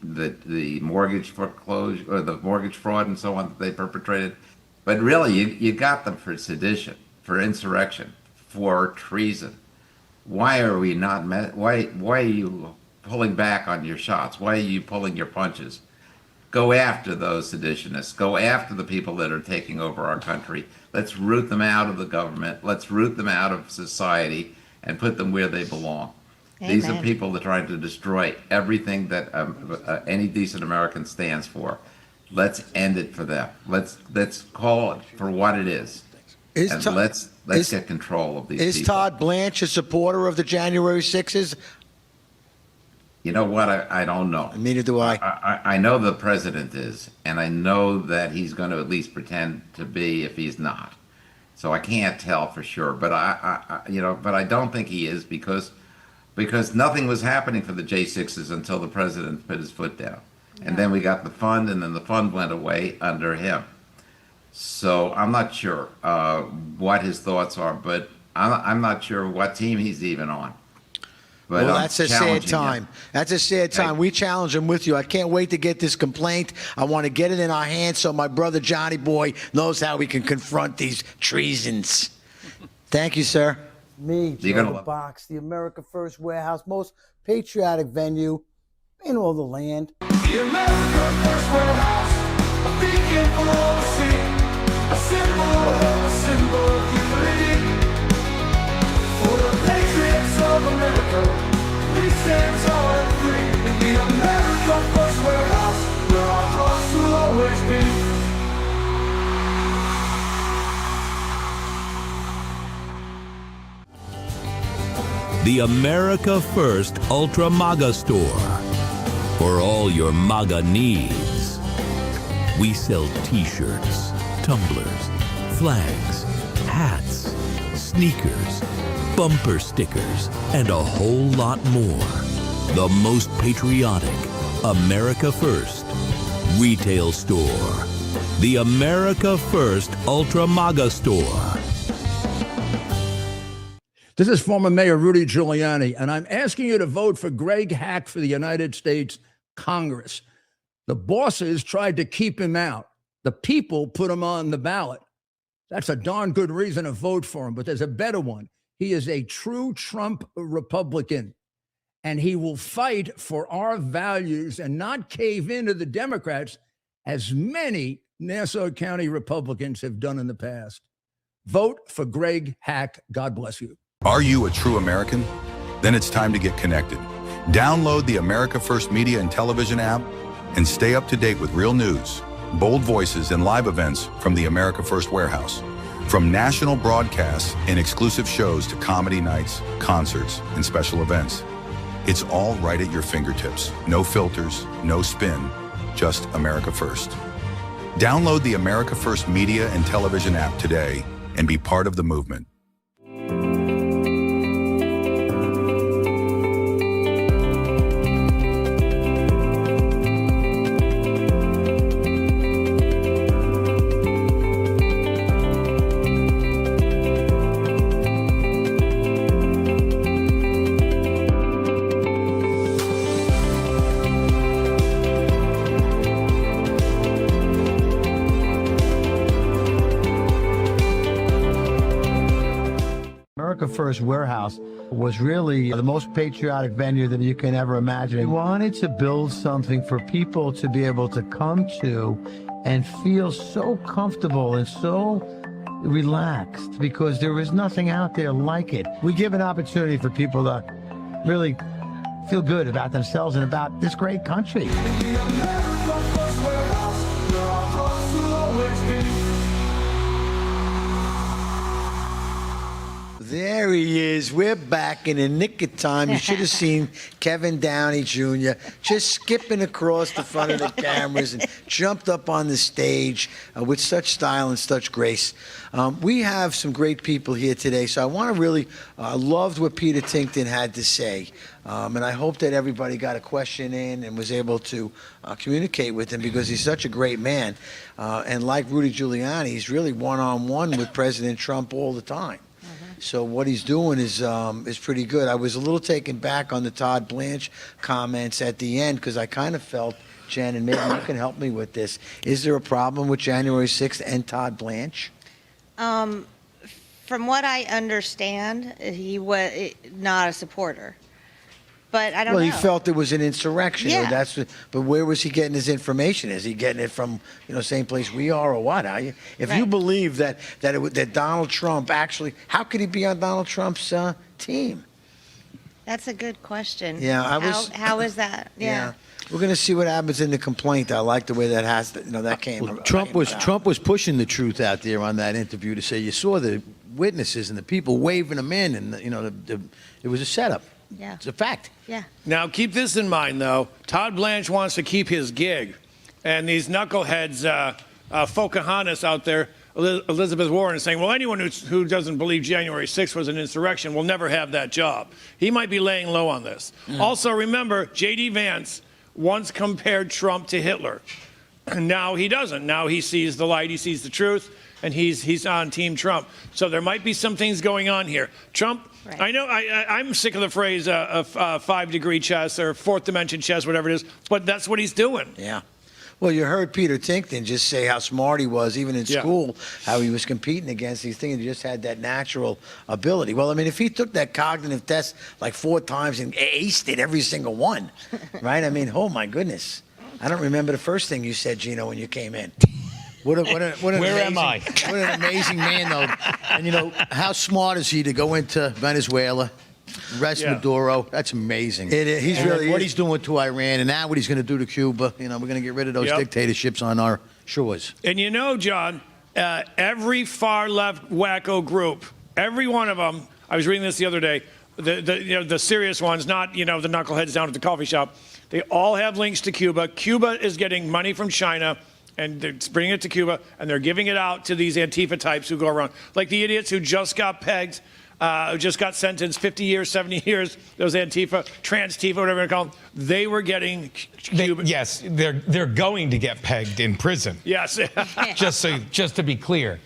the mortgage foreclosure or the mortgage fraud and so on that they perpetrated. But really, you got them for sedition, for insurrection, for treason. Why are we not why are you pulling back on your shots? Why are you pulling your punches? Go after those seditionists. Go after the people that are taking over our country. Let's root them out of the government. Let's root them out of society and put them where they belong. Amen. These are people that are trying to destroy everything that any decent American stands for. Let's end it for them. Let's call it for what it is. And let's get control of these people. Is Todd Blanche a supporter of the January 6s? You know what? I don't know. Neither do I. I know the president is, and I know that he's going to at least pretend to be if he's not. So I can't tell for sure, but I don't think he is because nothing was happening for the J6s until the president put his foot down, and then we got the fund, and then the fund went away under him. So I'm not sure what his thoughts are, but I'm not sure what team he's even on. But Well, that's a sad time. That's a sad time. We challenge him with you. I can't wait to get this complaint. I want to get it in our hands so my brother Johnny Boy knows how we can confront these treasons. Thank you, sir. Me, You're Joe gonna the love- Box, the America First Warehouse, most patriotic venue in all the land. The America First Warehouse, a beacon for all to see, a symbol of unity. For the patriots of America, we stand tall and free. In the America First Warehouse, where our hearts will always be. The America First Ultra MAGA Store. For all your MAGA needs. We sell t-shirts, tumblers, flags, hats, sneakers, bumper stickers, and a whole lot more. The most patriotic America First retail store. The America First Ultra MAGA Store. This is former Mayor Rudy Giuliani, and I'm asking you to vote for Greg Hack for the United States Congress. The bosses tried to keep him out. The people put him on the ballot. That's a darn good reason to vote for him, but there's a better one. He is a true Trump Republican, and he will fight for our values and not cave into the Democrats as many Nassau County Republicans have done in the past. Vote for Greg Hack. God bless you. Are you a true American? Then it's time to get connected. Download the America First Media and Television app and stay up to date with real news, bold voices, and live events from the America First Warehouse. From national broadcasts and exclusive shows to comedy nights, concerts, and special events. It's all right at your fingertips. No filters, no spin, just America First. Download the America First Media and Television app today and be part of the movement. First warehouse was really the most patriotic venue that you can ever imagine. We wanted to build something for people to be able to come to and feel so comfortable and so relaxed, because there is nothing out there like it. We give an opportunity for people to really feel good about themselves and about this great country. There he is. We're back in the nick of time. You should have seen Kevin Downey Jr. just skipping across the front of the cameras and jumped up on the stage with such style and such grace. We have some great people here today, so I want to really loved what Peter Tinkton had to say. And I hope that everybody got a question in and was able to communicate with him, because he's such a great man. And like Rudy Giuliani, he's really one-on-one with President Trump all the time. So what he's doing is pretty good. I was a little taken back on the Todd Blanche comments at the end, because I kind of felt, Jen, and maybe you can help me with this, is there a problem with January 6th and Todd Blanche? From what I understand, he was not a supporter. But I don't know. Well, he felt it was an insurrection. Yeah. But where was he getting his information? Is he getting it from, same place we are, or what? If you believe that Donald Trump actually, how could he be on Donald Trump's team? That's a good question. Yeah, how is that? Yeah. We're going to see what happens in the complaint. I like the way that came. Well, Trump was pushing the truth out there on that interview to say you saw the witnesses and the people waving them in, and it was a setup. Yeah. It's a fact. Yeah. Now, keep this in mind, though. Todd Blanche wants to keep his gig. And these knuckleheads, Pocahontas out there, Elizabeth Warren, is saying, well, anyone who doesn't believe January 6th was an insurrection will never have that job. He might be laying low on this. Also, remember, J.D. Vance once compared Trump to Hitler. And now he doesn't. Now he sees the light, he sees the truth, and he's on Team Trump. So there might be some things going on here. Trump... Right. I know I'm sick of the phrase 5-degree chess or fourth dimension chess, whatever it is, but that's what he's doing. Yeah. Well, you heard Peter Tinkton just say how smart he was, even in school, how he was competing against these things. He just had that natural ability. Well, I mean, if he took that cognitive test like 4 times and aced it every single one, right? I mean, oh, my goodness. I don't remember the first thing you said, Gino, when you came in. Where am I? What an amazing man, though. And, how smart is he to go into Venezuela, arrest Maduro? That's amazing. He's really what he's doing to Iran, and now what he's going to do to Cuba. We're going to get rid of those dictatorships on our shores. And John, every far-left wacko group, every one of them, I was reading this the other day, the serious ones, not, the knuckleheads down at the coffee shop, they all have links to Cuba. Cuba is getting money from China, and they're bringing it to Cuba, and they're giving it out to these Antifa types who go around. Like the idiots who just got pegged, who just got sentenced 50 years, 70 years, those Antifa, trans-Tifa, whatever you call them, they were getting Cuba. Yes, they're going to get pegged in prison. Yes. just to be clear.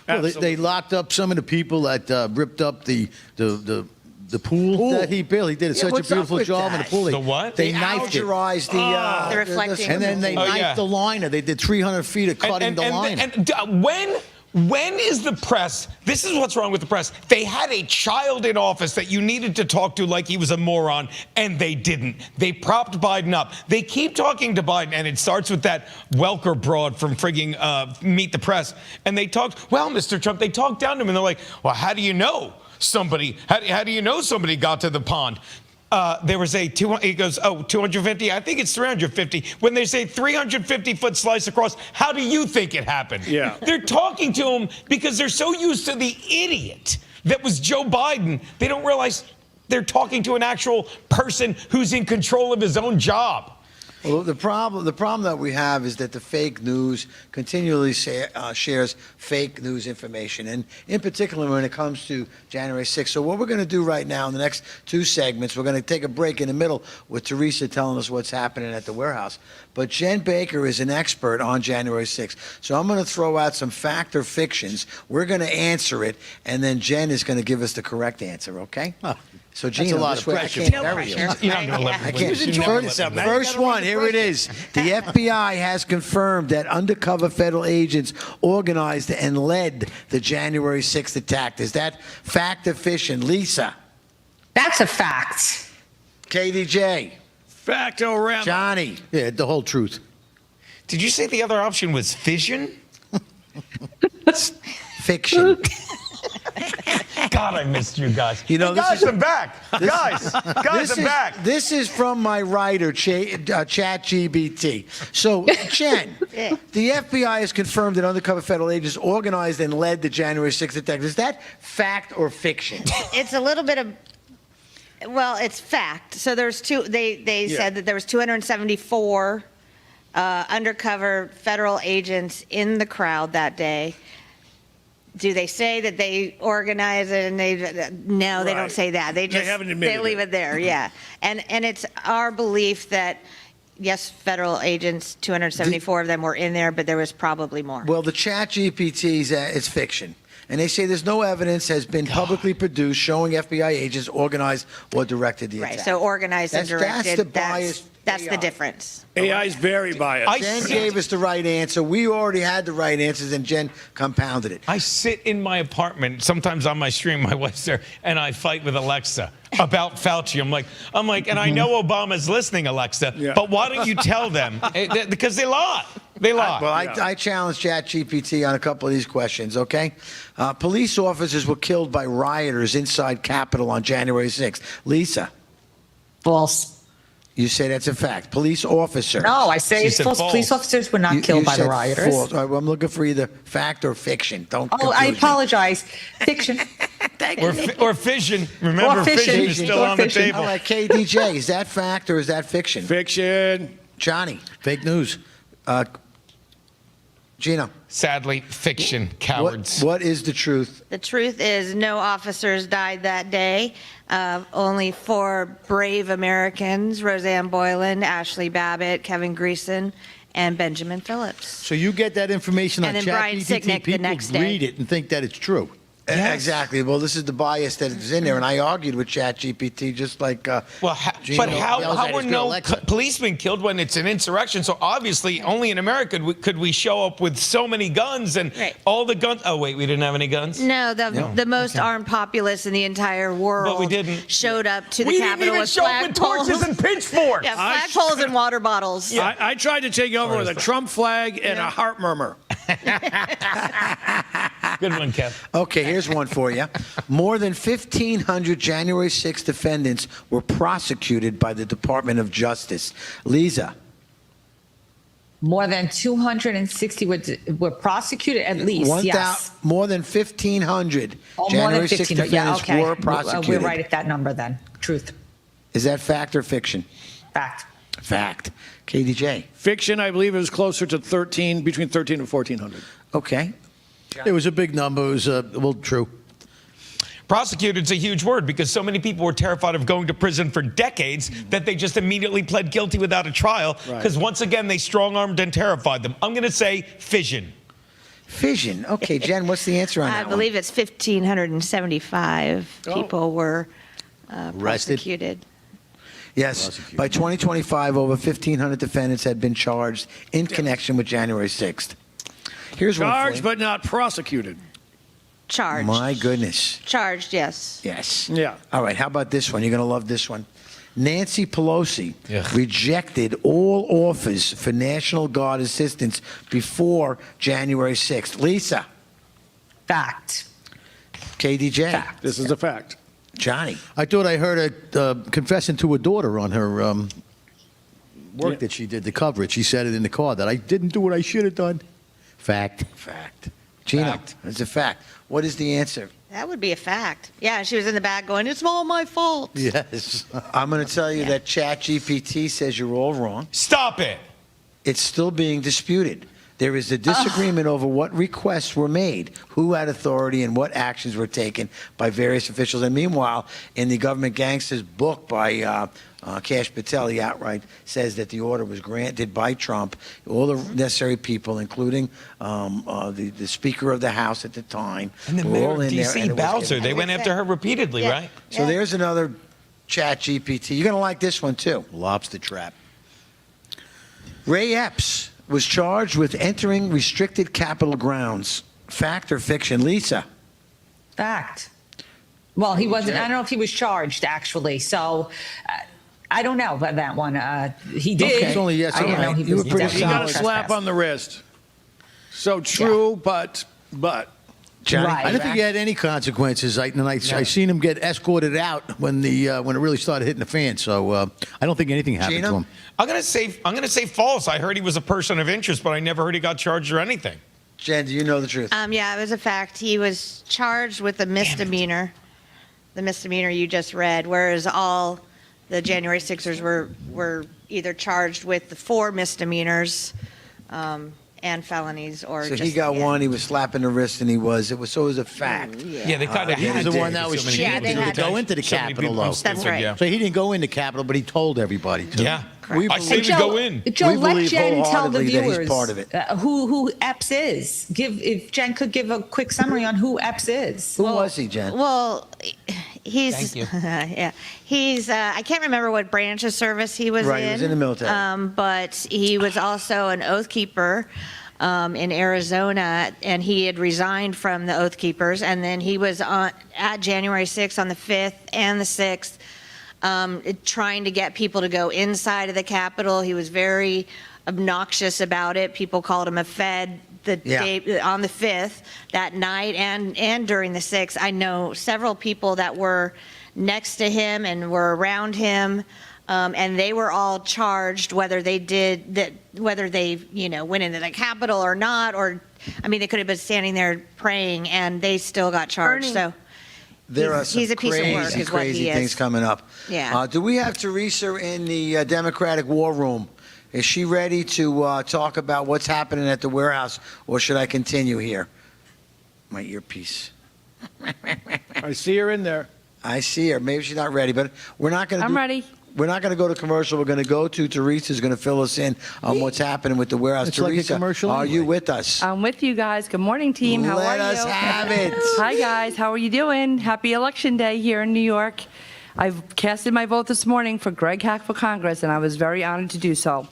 Well, they locked up some of the people that ripped up the pool that he built. He did such a beautiful job in the pool. The what? They knifed it. The reflecting. And then they knifed the liner. They did 300 feet of cutting the line. And when is the press? This is what's wrong with the press. They had a child in office that you needed to talk to like he was a moron, and they didn't. They propped Biden up. They keep talking to Biden, and it starts with that Welker broad from frigging Meet the Press. And they talked, well, Mr. Trump, they talked down to him, and they're like, well, how do you know somebody? How do you know somebody got to the pond? There was he goes, 250? I think it's 350. When they say 350-foot slice across, how do you think it happened? Yeah. They're talking to him because they're so used to the idiot that was Joe Biden, they don't realize they're talking to an actual person who's in control of his own job. Well, the problem that we have is that the fake news continually shares fake news information, and in particular when it comes to January 6th. So what we're going to do right now in the next 2 segments, we're going to take a break in the middle with Teresa telling us what's happening at the warehouse. But Jen Baker is an expert on January 6th. So I'm going to throw out some fact or fictions. We're going to answer it, and then Jen is going to give us the correct answer, okay? So, That's Gino, a lot this of way I pressure. can't No bury you. pressure. You're not going to let me I win. can't. You never let me win. First one, here it is. The FBI has confirmed that undercover federal agents organized and led the January 6th attack. Is that fact or fiction? Lisa. That's a fact. KDJ. Factorama. Johnny. Yeah, the whole truth. Did you say the other option was fission? Fiction. God, I missed you guys. You know, Hey, this guys, is- I'm back. Guys, I'm back. This is from my writer, ChatGPT. So, Jen, the FBI has confirmed that undercover federal agents organized and led the January 6th attack. Is that fact or fiction? It's a little bit of, well, it's fact. So there's they said that there was 274 undercover federal agents in the crowd that day. Do they say that they organize it and no, they don't say that. They just, haven't admitted they leave it there. Yeah. And it's our belief that, yes, federal agents, 274 of them were in there, but there was probably more. Well, the ChatGPT is fiction. And they say there's no evidence has been publicly produced showing FBI agents organized or directed the attack. Right. So organized and directed. That's the bias. That's the difference. AI is very biased. Jen gave us the right answer. We already had the right answers, and Jen compounded it. I sit in my apartment, sometimes on my stream, my wife's there, and I fight with Alexa about Fauci. I'm like, and I know Obama's listening, Alexa, but why don't you tell them? Because they lie. They lie. I challenged ChatGPT on a couple of these questions, okay? Police officers were killed by rioters inside Capitol on January 6th. Lisa. False. You say that's a fact. Police officer. No, I say it's false. Police officers were not killed by the said rioters. false. All right, well, I'm looking for either fact or fiction. Don't Oh, I confuse me. apologize. Fiction. Or fission. Remember, fission is still on the table. All right, KDJ, is that fact or is that fiction? Fiction. Johnny. Fake news. Gino. Sadly, fiction. Cowards. What is the truth? The truth is no officers died that day. Only 4 brave Americans, Roseanne Boylan, Ashley Babbitt, Kevin Greason, and Benjamin Phillips. So you get that information on And then Brian ChatGPT, Sicknick the people next day. read it and think that it's true. Exactly. Well, this is the bias that is in there, and I argued with ChatGPT just like. But how were no policemen killed when it's an insurrection? So obviously, only in America could we show up with so many guns and all the guns. Oh wait, we didn't have any guns. No, the most armed populace in the entire world. But we didn't. Showed up to the We didn't Capitol even with show up with flagpoles. torches and pitchforks. Yeah, flagpoles and water bottles. I tried to take over with a Trump flag and a heart murmur. Good one, Kev. Okay, here's one for you. More than 1,500 January 6th defendants were prosecuted by the Department of Justice. Lisa. More than 260 were prosecuted, at least, yes. More than 1,500 January 6th defendants were prosecuted. We're right at that number then. Truth. Is that fact or fiction? Fact. Fact. KDJ. Fiction, I believe it was closer to between 13 and 1,400. Okay. It was a big number. It was, well, true. Prosecuted's a huge word because so many people were terrified of going to prison for decades that they just immediately pled guilty without a trial because once again they strong-armed and terrified them. I'm going to say fission. Fission. Okay, Jen, what's the answer on that I believe it's 1,575 people were prosecuted. Yes. By 2025, over 1,500 defendants had been charged in connection with January 6th. Here's one for Charged you. but not prosecuted. Charged. My goodness. Charged, yes. Yes. Yeah. All right, how about this one? You're going to love this one. Nancy Pelosi rejected all offers for National Guard assistance before January 6th. Lisa. Fact. KDJ. Fact. This is a fact. Johnny. I thought I heard her confessing to her daughter on her work that she did, the coverage. She said it in the car that I didn't do what I should have done. Fact. Fact. Gino. It's a fact. What is the answer? That would be a fact. Yeah, she was in the back going, it's all my fault. Yes. I'm going to tell you that ChatGPT says you're all wrong. Stop it. It's still being disputed. There is a disagreement over what requests were made, who had authority, and what actions were taken by various officials. And meanwhile, in the Government Gangsters book by Cash Patel, he outright says that the order was granted by Trump. All the necessary people, including the Speaker of the House at the time, And the were mayor all of in there. D.C., and it was Bowser, getting- they went after her repeatedly, Yeah. right? So there's another Chat GPT. You're going to like this one, too. Lobster trap. Ray Epps was charged with entering restricted Capitol grounds. Fact or fiction? Lisa? Fact. Well, he wasn't. I don't know if he was charged actually. So I don't know about that one. He did. Okay. It's only yes I or didn't no. know he You was were pretty He definitely got a slap trespassed. on the wrist. So true, but. Johnny? Right. I didn't think he had any consequences. I seen him get escorted out when it really started hitting the fan. So I don't think anything happened Gina? to him. I'm gonna say false. I heard he was a person of interest, but I never heard he got charged or anything. Jen, do you know the truth? Yeah, it was a fact. He was charged with a misdemeanor, the misdemeanor you just read, whereas all the January 6ers were either charged with the 4 misdemeanors and felonies, or So just, he got one. He was slapping the wrist, and it was a fact. Yeah, they kind of He was the one that was so many cheating people to go into the so many Capitol, people though. on stupid, That's right. Yeah. So he didn't go into Capitol, but he told everybody to. Yeah. We I say we Joe, go in. Joe, We let believe Jen tell the wholeheartedly that he's viewers part of it. who Epps is. If Jen could give a quick summary on who Epps is. Who was he, Jen? Well, he's Thank you. yeah, he's I can't remember what branch of service he was Right, in. he was in the military. But he was also an oath keeper in Arizona, and he had resigned from the Oath Keepers, and then he was at January 6th on the 5th and the 6th, trying to get people to go inside of the Capitol. He was very obnoxious about it. People called him a Fed day on the 5th that night and during the 6th. I know several people that were next to him and were around him. And they were all charged whether they went into the Capitol or not, or I mean, they could have been standing there praying and they still got charged. So There are some he's a piece of work, crazy, is what crazy he things is. coming up. Yeah. Do we have Teresa in the Democratic War Room? Is she ready to talk about what's happening at the warehouse, or should I continue here? My earpiece. I see her in there. I see her. Maybe she's not ready, but we're not going to. I'm ready. We're not going to go to commercial. We're going to go to Teresa, who's going to fill us in on what's happening with the warehouse. It's like a Teresa, commercial are you anyway. with us? I'm with you guys. Good morning, team. How Let are you? us have it. Hi, guys. How are you doing? Happy Election Day here in New York. I've casted my vote this morning for Greg Hack for Congress, and I was very honored to do so.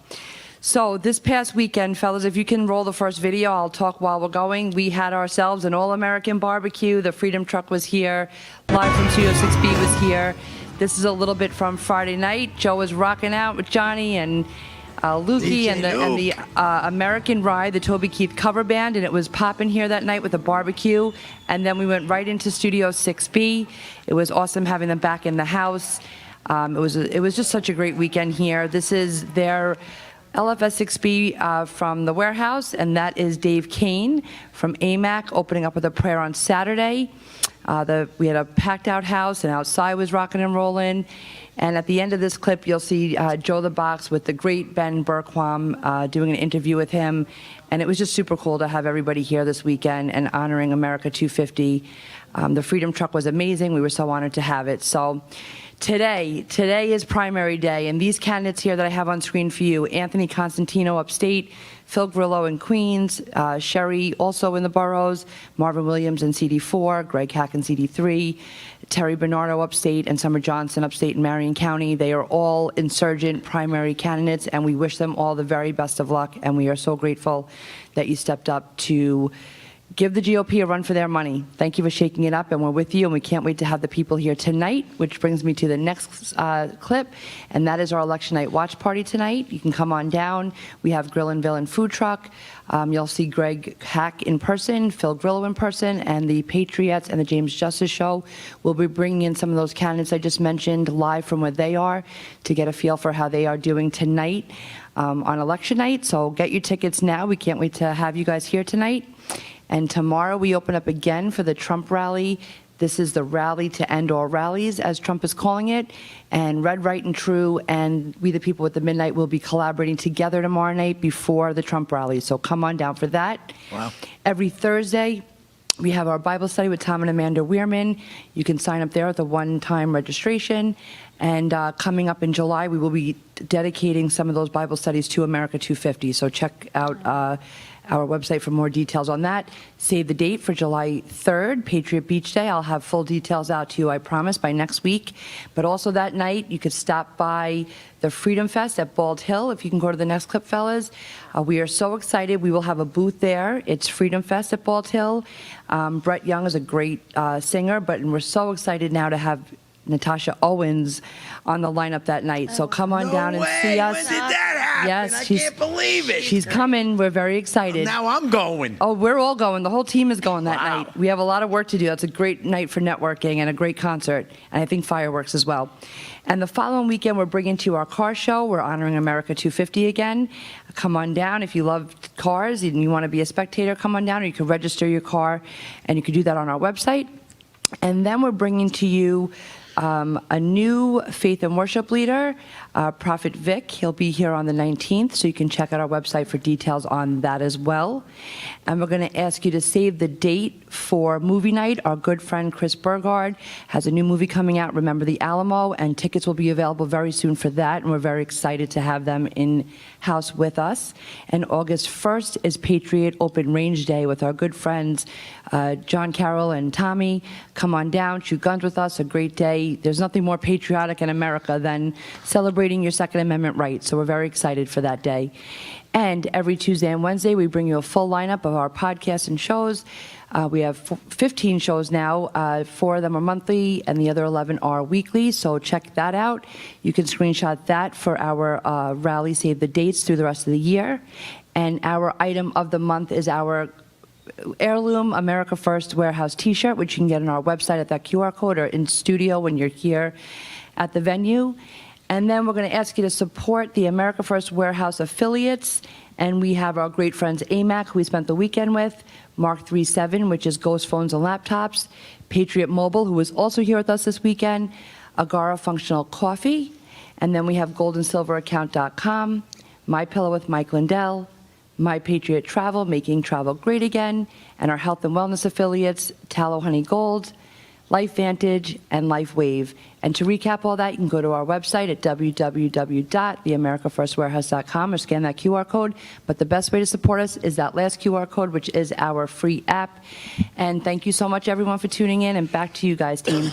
So this past weekend, fellas, if you can roll the first video, I'll talk while we're going. We had ourselves an all-American barbecue. The Freedom Truck was here. Live from Studio 6B was here. This is a little bit from Friday night. Joe was rocking out with Johnny and Lukey and the American Ride, the Toby Keith cover band, and it was popping here that night with a barbecue. And then we went right into Studio 6B. It was awesome having them back in the house. It was just such a great weekend here. This is their LFS6B from the warehouse, and that is Dave Kane from AMAC opening up with a prayer on Saturday. We had a packed out house, and outside was rocking and rolling. And at the end of this clip, you'll see Joe the Box with the great Ben Berquam doing an interview with him. And it was just super cool to have everybody here this weekend and honoring America 250. The Freedom Truck was amazing. We were so honored to have it. So today is primary day, and these candidates here that I have on screen for you, Anthony Constantino upstate, Phil Grillo in Queens, Sherry also in the boroughs, Marvin Williams in CD4, Greg Hack in CD3, Terry Bernardo upstate, and Summer Johnson upstate in Marion County. They are all insurgent primary candidates, and we wish them all the very best of luck, and we are so grateful that you stepped up to give the GOP a run for their money. Thank you for shaking it up, and we're with you, and we can't wait to have the people here tonight, which brings me to the next clip, and that is our election night watch party tonight. You can come on down. We have Grill and Villain food truck. You'll see Greg Hack in person, Phil Grillo in person, and the Patriots and the James Justice Show. We'll be bringing in some of those candidates I just mentioned live from where they are to get a feel for how they are doing tonight on election night. So get your tickets now. We can't wait to have you guys here tonight. And tomorrow we open up again for the Trump rally This is the rally to end all rallies, as Trump is calling it. And Red, Right, and True and We the People with the Midnight will be collaborating together tomorrow night before the Trump rally. So come on down for that. Wow. Every Thursday, we have our Bible study with Tom and Amanda Weirman. You can sign up there at the one-time registration. And coming up in July, we will be dedicating some of those Bible studies to America 250. So check out our website for more details on that. Save the date for July 3rd, Patriot Beach Day. I'll have full details out to you, I promise, by next week. But also that night, you could stop by the Freedom Fest at Bald Hill. If you can go to the next clip, fellas. We are so excited. We will have a booth there. It's Freedom Fest at Bald Hill. Brett Young is a great singer, but we're so excited now to have Natasha Owens on the lineup that night. So come on down and see us. When did that happen? Yes, I can't believe it. She's coming. We're very excited. Now I'm going. Oh, we're all going. The whole team is going that night. We have a lot of work to do. It's a great night for networking and a great concert, and I think fireworks as well. And the following weekend, we're bringing to you our car show. We're honoring America 250 again. Come on down. If you love cars and you want to be a spectator, come on down, or you can register your car, and you can do that on our website. And then we're bringing to you a new faith and worship leader, Prophet Vic. He'll be here on the 19th, so you can check out our website for details on that as well. And we're going to ask you to save the date for movie night. Our good friend Chris Burgard has a new movie coming out, Remember the Alamo, and tickets will be available very soon for that, and we're very excited to have them in-house with us. And August 1st is Patriot Open Range Day with our good friends John Carroll and Tommy. Come on down, shoot guns with us, a great day. There's nothing more patriotic in America than celebrating your Second Amendment rights, so we're very excited for that day. And every Tuesday and Wednesday, we bring you a full lineup of our podcasts and shows. We have 15 shows now. 4 of them are monthly, and the other 11 are weekly, so check that out. You can screenshot that for our rally, save the dates through the rest of the year. And our item of the month is our Heirloom America First Warehouse t-shirt, which you can get on our website at that QR code or in studio when you're here at the venue. And then we're going to ask you to support the America First Warehouse affiliates. And we have our great friends AMAC, who we spent the weekend with, Mark 37, which is Ghost Phones and Laptops, Patriot Mobile, who was also here with us this weekend, Agara Functional Coffee, and then we have goldandsilveraccount.com, My Pillow with Mike Lindell, My Patriot Travel, making travel great again, and our health and wellness affiliates, Tallow Honey Gold, Life Vantage, and Life Wave. And to recap all that, you can go to our website at www.theamericafirstwarehouse.com or scan that QR code. But the best way to support us is that last QR code, which is our free app. And thank you so much, everyone, for tuning in. And back to you guys, team.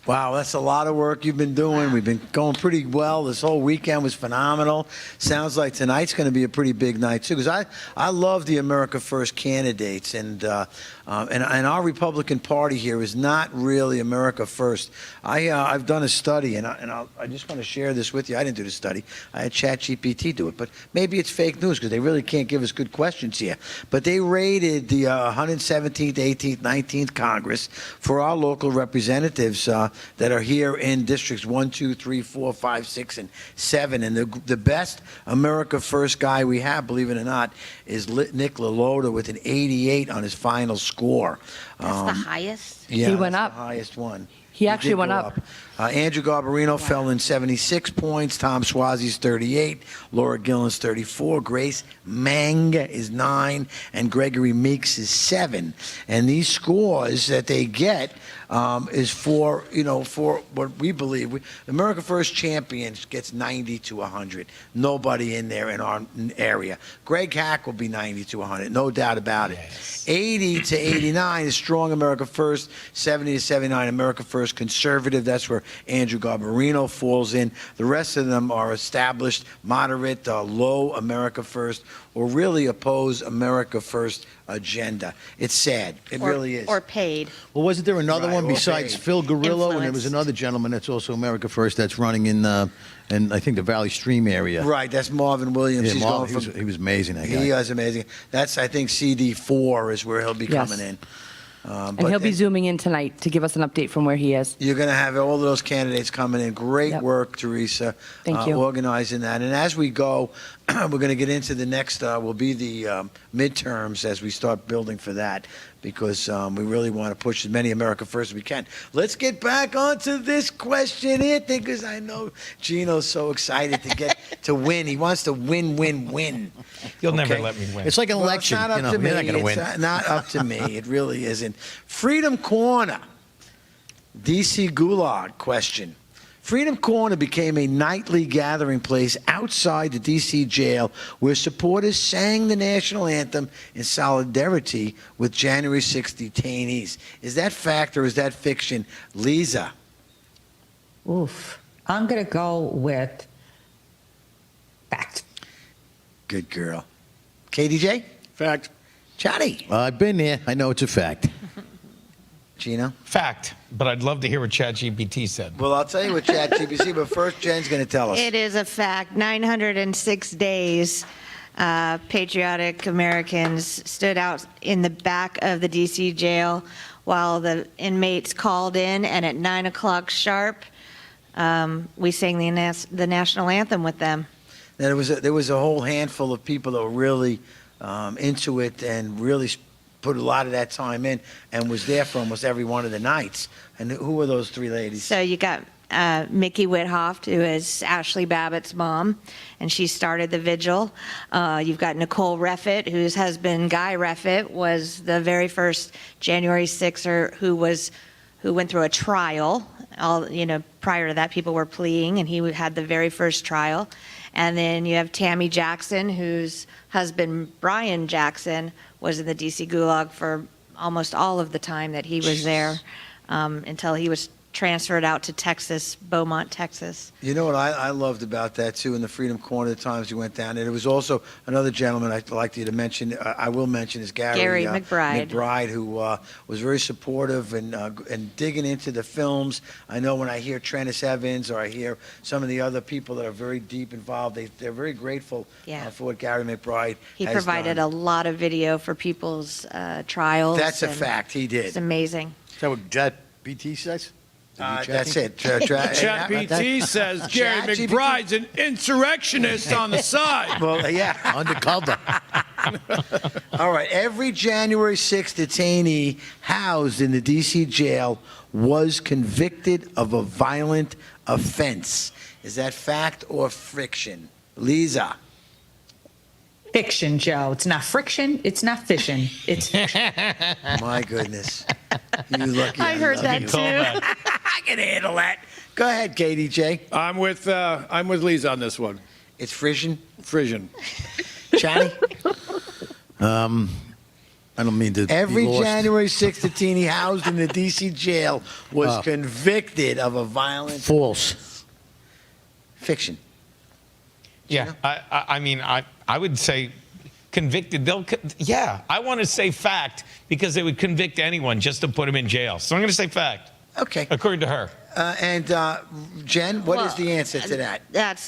Wow, that's a lot of work you've been doing. We've been going pretty well. This whole weekend was phenomenal. Sounds like tonight's going to be a pretty big night, too, because I love the America First candidates, and our Republican Party here is not really America First. I've done a study, and I just want to share this with you. I didn't do the study. I had ChatGPT do it, but maybe it's fake news because they really can't give us good questions here. But they rated the 117th, 18th, 19th Congress for our local representatives that are here in districts 1, 2, 3, 4, 5, 6, and 7. And the best America First guy we have, believe it or not, is Nick LaLota with an 88 on his final score. That's the highest? Yeah, He went that's up. the highest one. He actually did went go up. Andrew Garbarino fell in 76 points. Tom Swazi's 38. Laura Gillen's 34. Grace Mang is 9. And Gregory Meeks is 7. And these scores that they get is for what we believe. America First Champions gets 90 to 100. Nobody in there in our area. Greg Hack will be 90 to 100. No doubt about it. 80 to 89 is Strong America First. 70 to 79 America First Conservative. That's where Andrew Garbarino falls in. The rest of them are established, moderate, low America First, or really oppose America First agenda. It's sad. It really is. Or paid. Well, wasn't there another Right, one or besides paid. Phil Garillo? And there was Influenced. another gentleman that's also America First that's running in I think the Valley Stream area. Right, that's Marvin Williams. Yeah, He's Marvin, going from, he was amazing, that guy. he is amazing. That's, I think, CD4 is where he'll be Yes. coming in. And he'll be zooming in tonight to give us an update from where he is. You're going to have all of those candidates coming in. Great Yep. work, Teresa. Thank you. Organizing that. And as we go, we're going to get into the next, will be the midterms as we start building for that. because we really want to push as many America First as we can. Let's get back onto this question here, because I know Gino's so excited to get to win. He wants to win, win, win. You'll never Okay? let me win. It's like an election. It's not up You know, to me. you're not going to win. It's not up to me. It really isn't. Freedom Corner. DC Gulag question. Freedom Corner became a nightly gathering place outside the D.C. jail where supporters sang the national anthem in solidarity with January 6th detainees. Is that fact or is that fiction? Lisa. Oof. I'm going to go with fact. Good girl. KDJ? Fact. Johnny? I've been there. I know it's a fact. Gino? Fact, but I'd love to hear what ChatGPT said. Well, I'll tell you what ChatGPT, but first Jen's going to tell us. It is a fact. 906 days, patriotic Americans stood out in the back of the D.C. jail while the inmates called in, and at 9 o'clock sharp, we sang the national anthem with them. There was a whole handful of people that were really into it and really put a lot of that time in and was there for almost every one of the nights. And who were those three ladies? So you got Mickey Whithoff, who is Ashley Babbitt's mom, and she started the vigil. You've got Nicole Reffitt, whose husband Guy Reffitt was the very first January 6er who went through a trial. Prior to that, people were pleading, and he had the very first trial. And then you have Tammy Jackson, whose husband Brian Jackson was in the D.C. Gulag for almost all of the time that he was there, until he was transferred out to Texas, Beaumont, Texas. You know what I loved about that, too, in the Freedom Corner, the times you went down there? There was also another gentleman I'd like you to mention, I will mention, is Gary McBride. McBride, who was very supportive and digging into the films. I know when I hear Trennis Evans or I hear some of the other people that are very deep involved, they're very grateful for what Gary McBride He has provided done. a lot of video for people's trials. That's a and fact, he did. It's amazing. Is that what ChatGPT says? That's it. ChatGPT says Gary ChatGPT. McBride's an insurrectionist on the side. Well, yeah. Undercover. All right. Every January 6th detainee housed in the D.C. jail was convicted of a violent offense. Is that fact or fiction? Lisa. Fiction, Joe. It's not friction. It's not fishing. It's fiction. My goodness. You lucky. I heard love that you. too. I can handle that. Go ahead, KDJ. I'm with Lisa on this one. It's Frisian. Frisian. Johnny? I don't mean to Every be lost. January 6th detainee housed in the D.C. jail was convicted of a violent False. fiction. Yeah, I mean, I would say convicted. I want to say fact because they would convict anyone just to put him in jail. So I'm going to say fact. Okay. According to her. And Jen, what is the answer to that? That's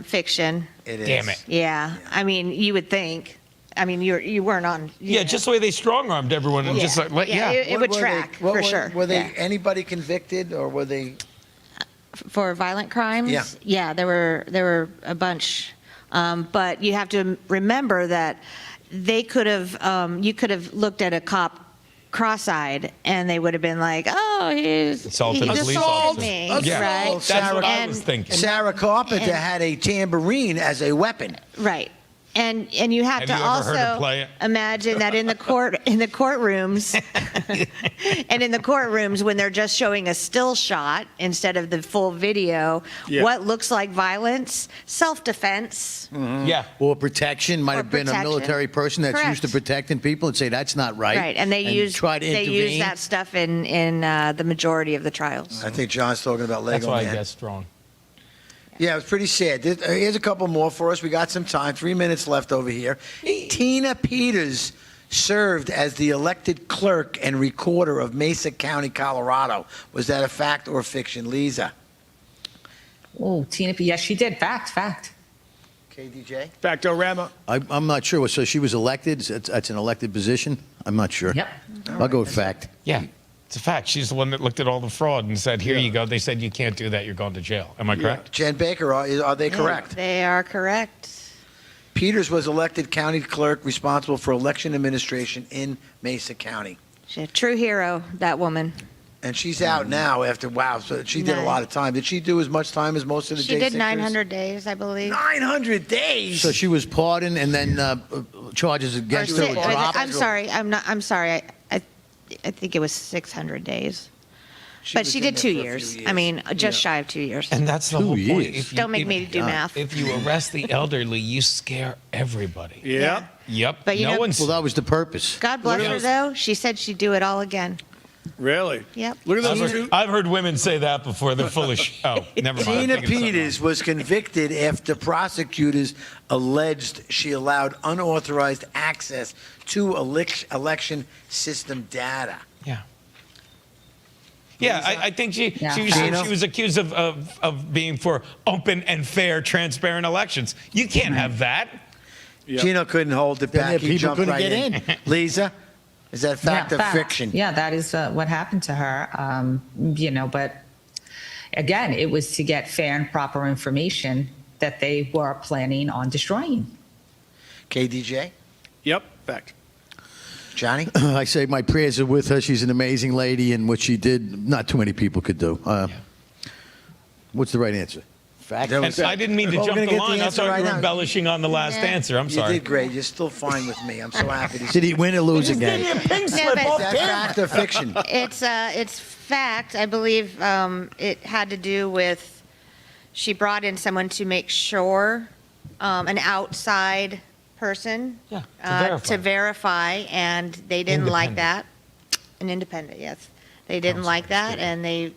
fiction. It is. Damn it. Yeah. I mean, you would think. I mean, you weren't on. Yeah, just the way they strong-armed everyone and just like, It would track for sure. Were they anybody convicted or were they? For violent crimes? Yeah. Yeah, there were a bunch. But you have to remember that they could have, you could have looked at a cop cross-eyed and they would have been like, oh, he Assaulted a police assaulted officer. me, Yeah. right? Well, that's what I was thinking. Sarah Carpenter had a tambourine as a weapon. Right. And you have to you ever heard her also play it? imagine that in the courtrooms and in the courtrooms when they're just showing a still shot instead of the full video, what looks like violence, self-defense. Yeah. Or protection. Might have been a protection. military person that's Correct. used to protecting people and say that's not right. Right, and they use try to intervene. that stuff in the majority of the trials. I think John's talking about Lego That's why Man. I guess strong. Yeah, it was pretty sad. Here's a couple more for us. We got some time. 3 minutes left over here. Tina Peters served as the elected clerk and recorder of Mesa County, Colorado. Was that a fact or fiction? Lisa. Oh, Tina. Yes, she did. Fact. KDJ. Factorama. I'm not sure. So she was elected. That's an elected position. I'm not sure. Yep. I'll go with fact. Yeah. It's a fact. She's the one that looked at all the fraud and said, here you go. They said you can't do that. You're going to jail. Am I correct? Jen Baker, are they correct? They are correct. Peters was elected county clerk responsible for election administration in Mesa County. She's a true hero, that woman. And she's out now after, wow, so she did a lot of time. Did she do as much time as most of the She day did sixers? 900 days, I believe. 900 days? So she was pardoned, and then charges against her were dropped. I'm sorry. I'm sorry. I think it was 600 days. But was she in did there 2 for a years. few I mean, just shy of 2 years. And that's the 2 whole point. years. Don't make me do math. If you arrest the elderly, you scare everybody. Yeah. Yep. But you no know- one's. Well, that was the purpose. God bless her, though. She said she'd do it all again. Really? Yep. Look at those two. I've heard women say that before. They're full of oh, never mind. Tina I'm thinking something Peters was convicted after prosecutors alleged she allowed unauthorized access to election system data. else. Yeah. Yeah, I think she was accused of being for open and fair, transparent elections. You can't have that. Yep. Gino couldn't hold it back. He people jumped couldn't right get in. Lisa, is that fact or fiction? Yeah, that is what happened to her. But again, it was to get fair and proper information that they were planning on destroying. KDJ? Yep. Fact. Johnny? I say my prayers are with her. She's an amazing lady, and what she did, not too many people could do. What's the right answer? Fact? And I didn't mean to Well, we're jump gonna the get the line. I answer thought right you were now. embellishing on the last answer. I'm sorry. You did great. You're still fine with me. I'm so happy. Did he win or lose again? Is that fact or fiction? It's fact. I believe it had to do with she brought in someone to make sure, an outside person to verify, and they didn't like that. An independent, yes. They didn't like that, and they,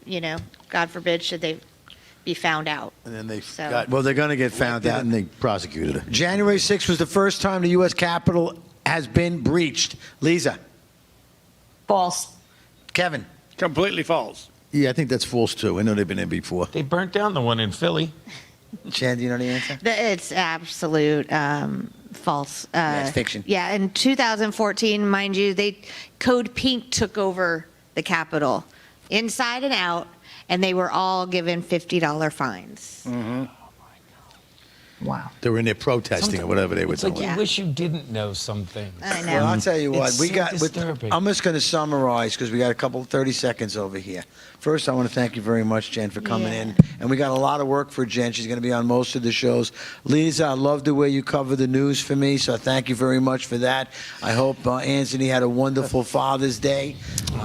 God forbid, should they be found out. And then they So- got Well, they're going to get found out. and they prosecuted her. January 6th was the first time the U.S. Capitol has been breached. Lisa? False. Kevin? Completely false. Yeah, I think that's false too. I know they've been in before. They burnt down the one in Philly. Chan, do you know the answer? It's absolute false. Yeah, it's fiction. Yeah, in 2014, mind you, Code Pink took over the Capitol, inside and out, and they were all given $50 fines. Wow. They were in there protesting or whatever they were It's like doing. you wish you didn't know some things. I know. Well, I'll tell you what. It's We so got. disturbing. I'm just going to summarize because we got a couple 30 seconds over here. First, I want to thank you very much, Jen, for coming in. And we got a lot of work for Jen. She's going to be on most of the shows. Lisa, I love the way you cover the news for me, so thank you very much for that. I hope Anthony had a wonderful Father's Day.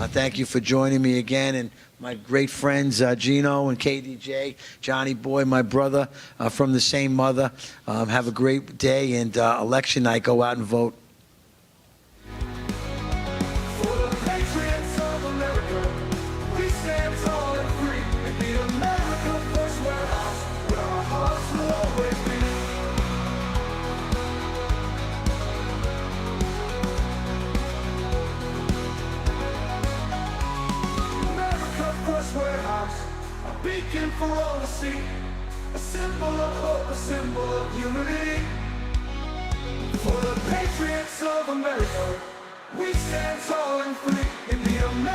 Thank you for joining me again. And my great friends, Gino and KDJ, Johnny Boy, my brother from the same mother. Have a great day, and election night, go out and vote. For the patriots of America, we stand tall and free. And the America first warehouse, where our hearts will always be. America first warehouse, a beacon for all to see. A symbol of hope, a symbol of unity. For the patriots of America, we stand tall and free in the America.